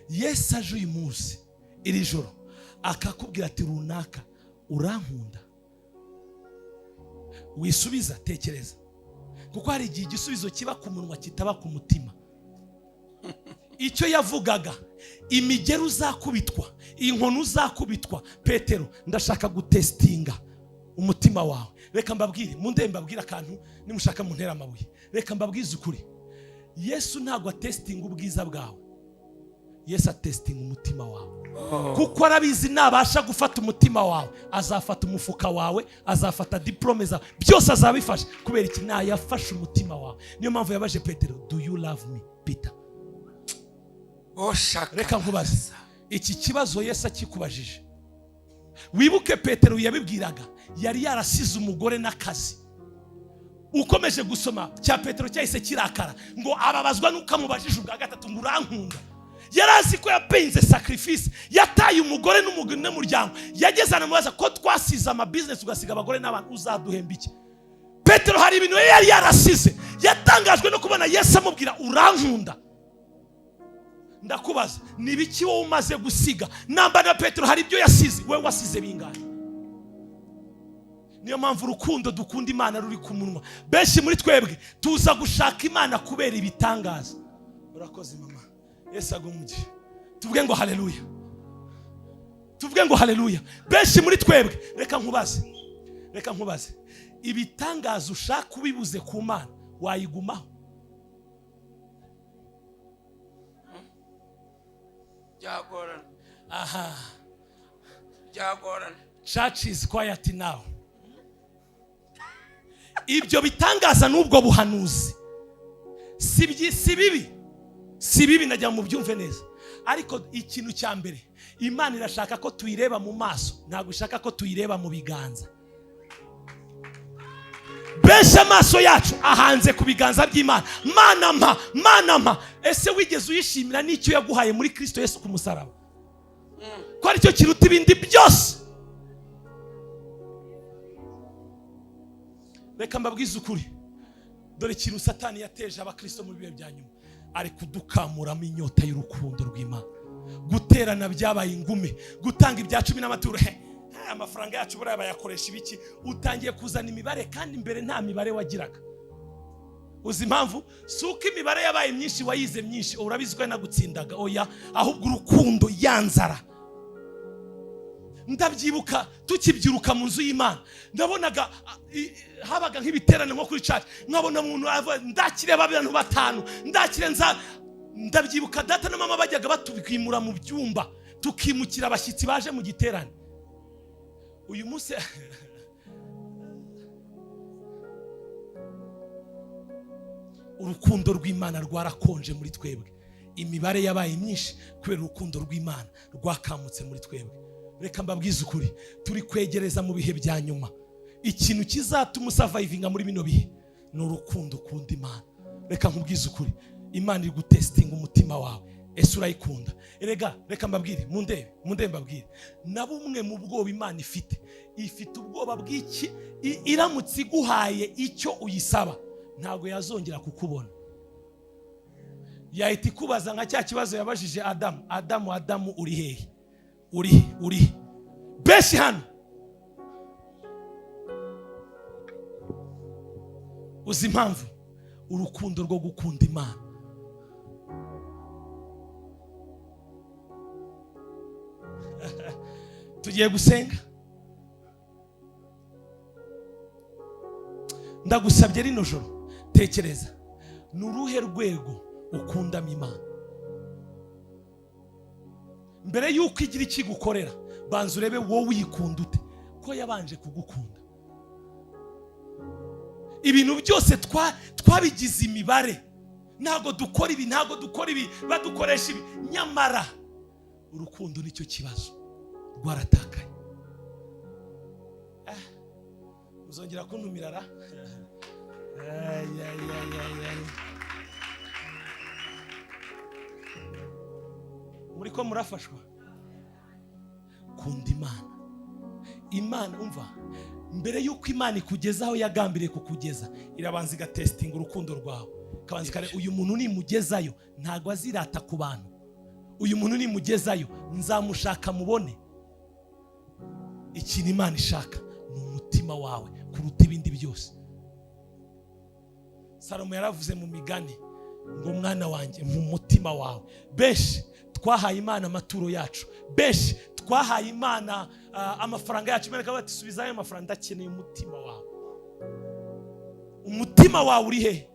Yesu aje uyu munsi iri joro akakubwira ati runaka urankunda, wisubiza, tekereza, kuko hari igihe igisubizo kiba ku munwa kitaba ku mutima. Icyo yavugaga, imigero uzakubitwa, inkono uzakubitwa. Petero ndashaka gutestinga umutima wawe. Reka mbabwire, mundebe mbabwire akantu, nimushaka muntera amabuye. Reka mbabwize ukuri, Yesu ntabwo atestinga ubwiza bwawe, Yesu atestinga umutima wawe. Kuko arabizi nabasha gufata umutima wawe, azafata umufuka wawe, azafata diplome zawe, byose azabifasha. Kubera iki? Yafashe umutima wawe. Niyo mpamvu yabaje Petero, do you love me Peter? Reka nkubaze iki kibazo Yesu akikubajije. Wibuke Petero yabibwiraga yari yarasize umugore n'akazi. Ukomeje gusoma cya Petero cyahise kirakara ngo ababazwa nuko amubajije ubwa gatatu ngo urankunda. Yarazi ko yapenze sacrifice, yataye umugore n'umuryango, yageze anamubaza ko twasize ama business ugasiga abagore n'abantu, uzaduhemba iki? Petero hari ibintu yari yarasize, yatangajwe no kubona Yesu amubwira urankunda. Ndakubaza, ni biki wowe umaze gusiga? Namba na Petero hari ibyo yasize, wewe wasize bingana? Niyo mpamvu urukundo dukunda Imana ruri ku munwa. Benshi muri twebwe tuza gushaka Imana kubera ibitangaza. Urakoze mama, Yesu agumuge. Tuvuge ngo haleluya, tuvuge ngo haleluya. Benshi muri twebwe, reka nkubaze, ibitangaza ushaka ubibuze ku Mana wayigumaho? Byagorana. Byagorana. Church is quiet now. Ibyo bitangaza n'ubwo buhanuzi si bibi najya mu byumve neza, ariko ikintu cya mbere, Imana irashaka ko tuyireba mu maso, ntabwo ishaka ko tuyireba mu biganza. Benshi amaso yacu ahanze ku biganza by'Imana. Mana mpa. Ese wigeze uyishimira n'icyo yaguhaye muri Kristo Yesu ku musaraba? Ko ari cyo kiruta ibindi byose. Reka mbabwize ukuri, dore ikintu Satani yateje abakristo mu bihe bya nyuma, ari kudukamuramo inyota y'urukundo rw'Imana. Guterana byabaye ingume, gutanga ibya 10 n'amaturo. Amafaranga yacu buriya bayakoresha ibiki? Utangiye kuzana imibare kandi mbere nta mibare wagiraga. Uzi impamvu? Suko imibare yabaye myinshi wayize myinshi, urabizi ko yanagutsindaga. Oya, ahubwo urukundo yanzara. Ndabyibuka tukibyiruka mu nzu y'Imana, ndabonaga habaga nk'ibiterane nko kuri church, nkabona umuntu ndakire abantu 5, ndakire ndabyibuka data na mama bajyaga batubwimura mu byumba, tukimukira abashyitsi baje mu giterane. Uyu munsi urukundo rw'Imana rwarakonje muri twebwe. Imibare yabaye myinshi kubera urukundo rw'Imana rwakamutse muri twebwe. Reka mbabwize ukuri, turi kwegereza mu bihe bya nyuma. Ikintu kizatuma survivinga muri bino bihe ni urukundo ukunda Imana. Reka nkubwize ukuri, Imana iri gutestinga umutima wawe. Ese urayikunda? Erega reka mbabwire, mundebe mbabwire, na bumwe mu bwoba Imana ifite ubwoba bw'iki? Iramutse iguhaye icyo uyisaba, ntago yazongera kukubona. Yahita ikubaza nka cya kibazo yabajije Adamu, uri hehe? Uri beshi hano. Uzi impamvu? Urukundo rwo gukunda Imana. Tugiye gusenga. Ndagusabye rino joro, tekereza, nuruhe rwego ukundamo Imana. Mbere yuko igira ikigukorera, banza urebe wowe uyikunda ute, ko yabanje kugukunda. Ibintu byose twabigize imibare, ntago dukora ibi, badukoresha ibi. Nyamara urukundo nicyo kibazo. rwaratakaye. Muzongera kuntumirara. Muri ko murafashwa. Kunda Imana. Imana umva, mbere yuko Imana ikugezaho yagambiriye kukugeza, irabanza igatestinga urukundo rwawe. Kabanza kare, uyu muntu nimugezayo ntago azirata ku bantu. Uyu muntu nimugezayo nzamushaka mubone. Ikintu Imana ishaka ni umutima wawe kuruta ibindi byose. Salomo yaravuze mu migani ngo mwana wanjye mu mutima wawe. Benshi twahaye Imana amaturo yacu, benshi twahaye Imana amafaranga yacu, Imana ikaba ati subizayo amafaranga, ndakeneye umutima wawe. Umutima wawe uri he?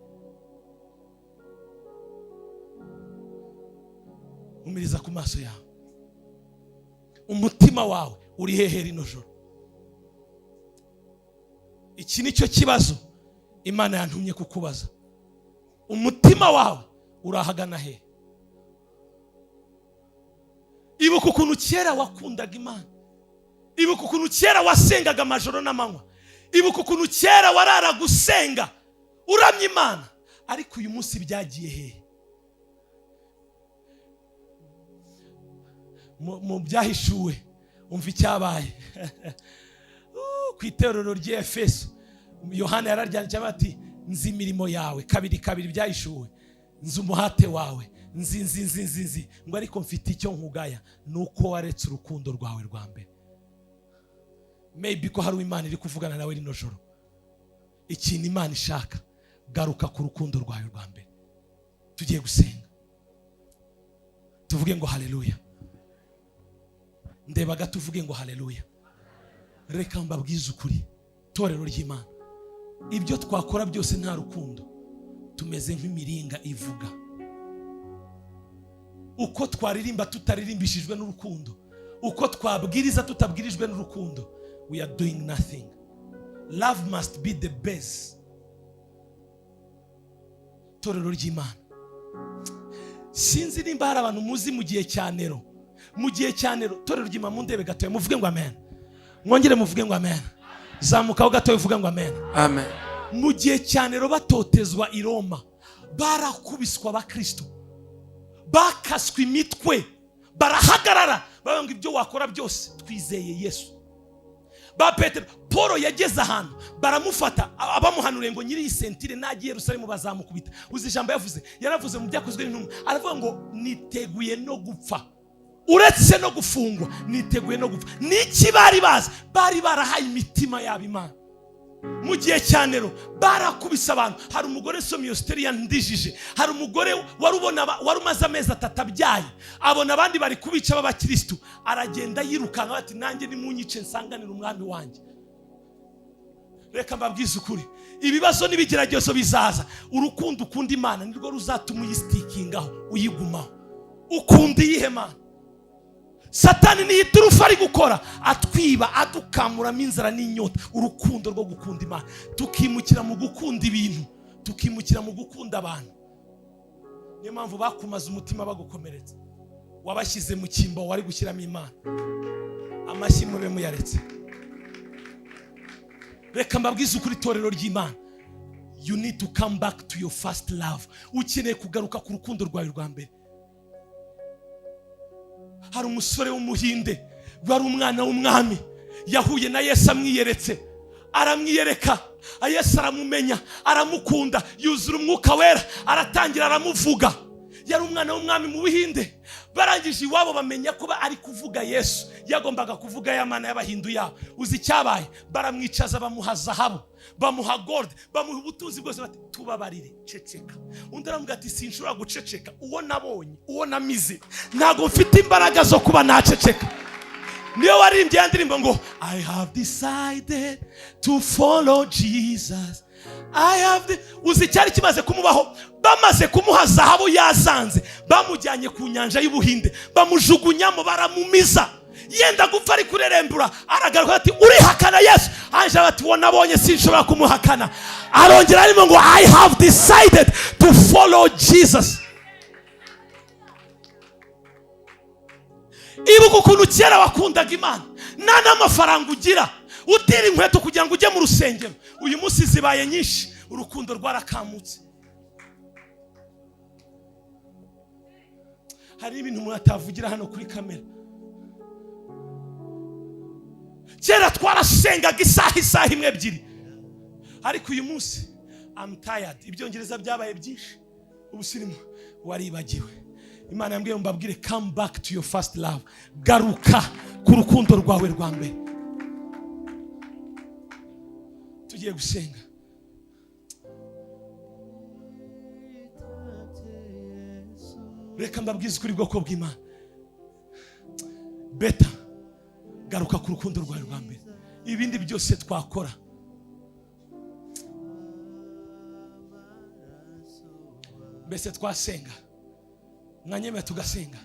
Umiriza ku maso yawe. Umutima wawe uri hehe rino joro? Iki nicyo kibazo Imana yantumye kukubaza. Umutima wawe urahagana he? Ibuka ukuntu kera wakundaga Imana. Ibuka ukuntu kera wasengaga amajoro n'amanywa. Ibuka ukuntu kera warara gusenga uramya Imana. Ariko uyu munsi byagiye he? Mu byahishuwe umva icyabaye. Ku itorero ry'Efeso Yohana yararyanditse ati nzi imirimo yawe, kabiri byahishuwe, nzi umuhate wawe, nzi ngo ariko mfite icyo nkugaya, nuko waretse urukundo rwawe rwa mbere. Maybe ko hari Imana iri kuvugana nawe rino joro. Ikintu Imana ishaka, garuka ku rukundo rwawe rwa mbere. Tugiye gusenga, tuvuge ngo haleluya. Ndebaga tuvuge ngo haleluya. Reka mbabwize ukuri, torero ry'Imana, ibyo twakora byose nta rukundo, tumeze nk'imiringa ivuga. Uko twaririmba tutaririmbishijwe n'urukundo, uko twabwiriza tutabwirijwe n'urukundo, we are doing nothing. Love must be the base. Torero ry'Imana, sinzi nimba hari abantu muzi mu gihe cya Nero. Mu gihe cya Nero, torero ry'Imana mundebe gatoya muvuge ngo amen. Mwongere muvuge ngo amen. Zamukaho gatoya uvuge ngo amen. Amen. Mu gihe cya Nero batotezwa i Roma, barakubiswa abakristo, bakaswe imitwe, barahagarara bavuga ngo ibyo wakora byose twizeye Yesu. Ba Petero, Paul yageze ahantu baramufata, abamuhanuriye ngo nyiri isentire nagiye Yerusalemu bazamukubita. Uzi ijambo yavuze, yaravuze mu byakozwe n'intumwa, aravuga ngo niteguye no gupfa, uretse no gufungwa niteguye no gupfa. Niki bari bazi? Bari barahaye imitima yabo Imana. Mu gihe cya Nero barakubisa abantu. Hari umugore somyo steri yandijije, hari umugore wari umaze amezi 3 abyaye, abona abandi bari kubica b'abakristo, aragenda yirukanka ati nanjye nimunyice nsanganira umwami wanjye. Reka mbabwize ukuri, ibibazo n'ibigeragezo bizaza, urukundo ukunda Imana nirwo ruzatuma uyisitikingaho, uyigumaho. Ukunda iyihe Mana? Satani ni iturufu ari gukora, atwiba, adukamuramo inzara n'inyota. Urukundo rwo gukunda Imana, tukimukira mu gukunda ibintu, tukimukira mu gukunda abantu. Niyo mpamvu bakumaza umutima bagukomeretsa, wabashyize mu cyimbo wari gushyiramo Imana. Amashyi mube muyaretse. Reka mbabwize ukuri, torero ry'Imana, you need to come back to your first love. Ukeneye kugaruka ku rukundo rwawe rwa mbere. Hari umusore w'umuhinde wari umwana w'umwami, yahuye na Yesu amwiyeretse, aramwiyereka, Yesu aramumenya, aramukunda, yuzura umwuka wera, aratangira aramuvuga. Yari umwana w'umwami mu Buhinde. Barangije iwabo bamenya ko ari kuvuga Yesu, yagombaga kuvuga ya Mana y'Abahindu yabo. Uzi icyabaye? Baramwicaza, bamuha zahabu, bamuha gold, bamuha ubutunzi bwose, bati tubabarire, ceceka. Undi aramuga ati sinshobora guceceka, uwo nabonye, uwo namize, ntago mfite imbaraga zo kuba naceceka. Niyo waririmbye yandirimbo ngo I have decided to follow Jesus. Uzi icyari kimaze kumubaho? Bamaze kumuha zahabu yazanze, bamujyanye ku nyanja y'Ubuhinde, bamujugunyamo, baramumiza, yenda gupfa ari kurerembura. Aragaruka ati urihakana Yesu. Anje bati wo nabonye sinshobora kumuhakana. Arongera arimo ngo I have decided to follow Jesus. ibuka ukuntu kera wakundaga Imana nta n'amafaranga ugira, utira inkweto kugira ngo ujye mu rusengero. Uyu munsi zibaye nyinshi, urukundo rwarakamutse. Hari ibintu umuntu atavugira hano kuri kamera. Kera twarasengaga isaha imwe ebyiri, ariko uyu munsi I'm tired. Ibyongereza byabaye byinshi, ubusirimu waribagiwe. Imana yambwiye mbabwire come back to your first love. Garuka ku rukundo rwawe rwa mbere. Tugiye gusenga. Reka mbabwize kuri bwoko bw'Imana. Beta garuka ku rukundo rwawe rwa mbere. Ibindi byose twakora. Mbese twasenga, mwanyemera tugasenga,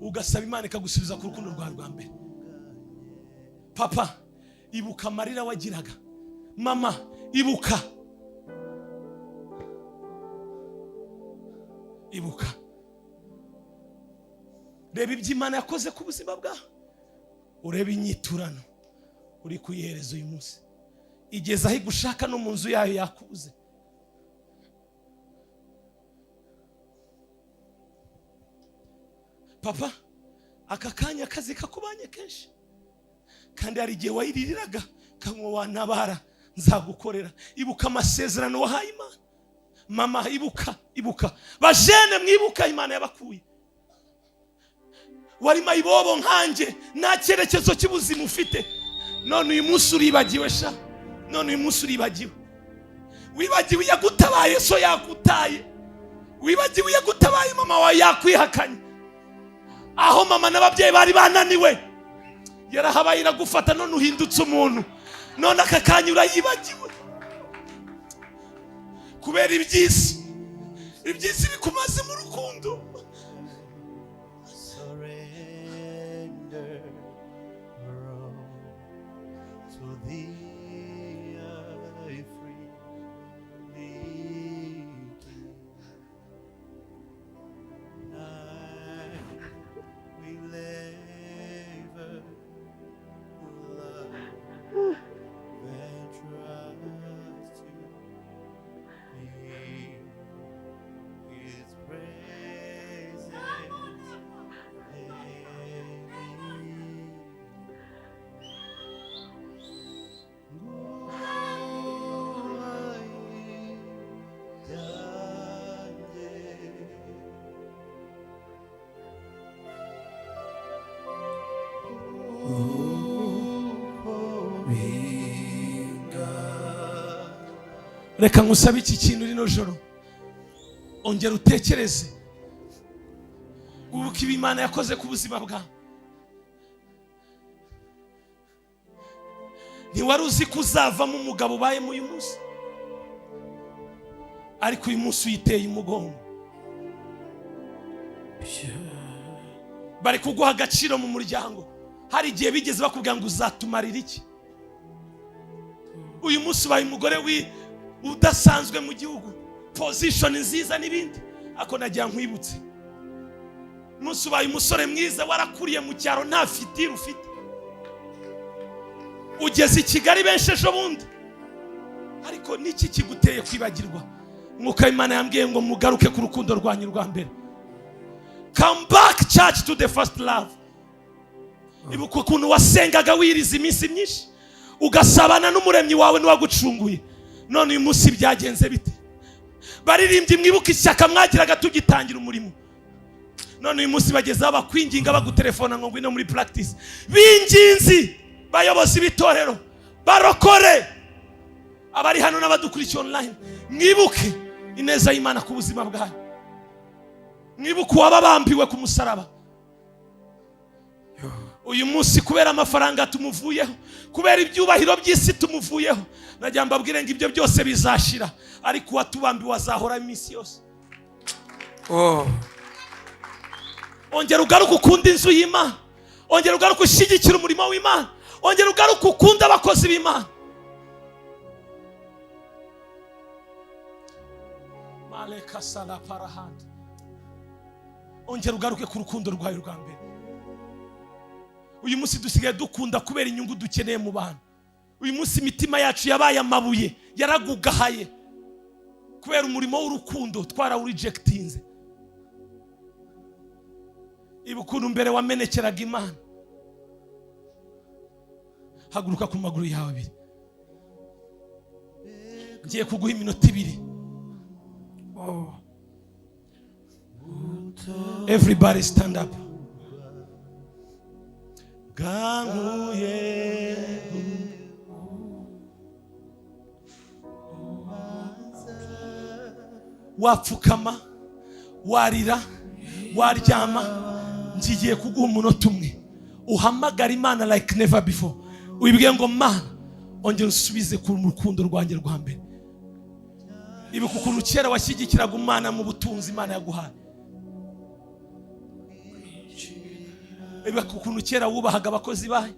ugasaba Imana ikagusubiza ku rukundo rwawe rwa mbere. Papa, ibuka amarira wagiraga. Mama, ibuka. Ibuka. Reba ibyo Imana yakoze ku buzima bwawe. Ureba inyiturano uri kuyihereza uyu munsi. Igeza aho igushaka no mu nzu yayo yakubuze. Papa, aka kanya akazi kakubanye kenshi, kandi hari igihe wayiririraga kamwe wantabara nzagukorera. Ibuka amasezerano wahaye Imana. Mama, ibuka. Bajene mwibuka Imana yabakuye. Wari mayibobo nkanje, nta cyerekezo cy'ubuzima ufite. None uyu munsi uribagiwe sha. None uyu munsi uribagiwe. Wibagiwe yagutabaye so yakutaye. Wibagiwe yagutabaye mama wawe yakwihakanye. Aho mama n'ababyeyi bari bananiwe, yarahabaye iragufata, none uhindutse umuntu. None aka kanya urayibagiwe kubera iby'isi bikumaze mu rukundo. Reka ngusabe iki kintu rino joro, ongera utekereze, ubuka Imana yakoze ku buzima bwawe. Ntiwari uzi ko uzavamo umugabo ubayemo uyu munsi, ariko uyu munsi uyiteye umugongo. Bari kuguha agaciro mu muryango. Hari igihe bigeze bakubwira ngo uzatumarira iki. Uyu munsi ubaye umugore udasanzwe mu gihugu, position nziza n'ibindi. Ako nagira nkwibutse, munsi ubaye umusore mwiza, warakuriye mu cyaro nta fitiri ufite, ugeze i Kigali benshi ejo bundi. Ariko niki kiguteye kwibagirwa? Mwuka Imana yambwiye ngo mugaruke ku rukundo rwanyu rwa mbere. Come back church to the first love. Ibuka ukuntu wasengaga wiriza iminsi myinshi, ugasabana n'umuremyi wawe n'uwagucunguye. None uyu munsi byagenze bite? Baririmbye mwibuka ishyaka mwagiraga tugitangira umurimo. None uyu munsi bagezaho bakwinginga bagutelefona ngo ngwino muri practice. Binginzi bayobozi b'itorero, barokore, abari hano n'abadukurikiye online, mwibuke ineza y'Imana ku buzima bwawe. Mwibuke wababambiwe ku musaraba. Uyu munsi kubera amafaranga tumuvuyeho, kubera ibyubahiro by'isi tumuvuyeho, najya mbabwire ngo ibyo byose bizashira, ariko watubambi wazahora iminsi yose. Ongera ugaruka ukunda inzu y'Imana, ongera ugaruka ushyigikira umurimo w'Imana, ongera ugaruka ukunda abakozi b'Imana. Maleka sala parahand. Ongera ugaruke ku rukundo rwawe rwa mbere. uyu munsi dusigaye dukunda kubera inyungu dukeneye mu bantu. Uyu munsi imitima yacu yabaye amabuye, yaragugahaye kubera umurimo w'urukundo twarawurijekitinze. Ibukuntu mbere wamenekeraga Imana. Haguruka ku maguru yawe abiri. Ngiye kuguha iminota 2. Everybody stand up. Ganguye wapfukama, warira, waryama. Ngiye kuguha umunota 1 uhamagara Imana like never before. Uyibwiye ngo Mana ongera usubize ku rukundo rwanjye rwa mbere. Ibuka ukuntu kera washyigikiraga Imana mu butunzi Imana yaguhaye. Ibuka ukuntu kera wubahaga abakozi bawe.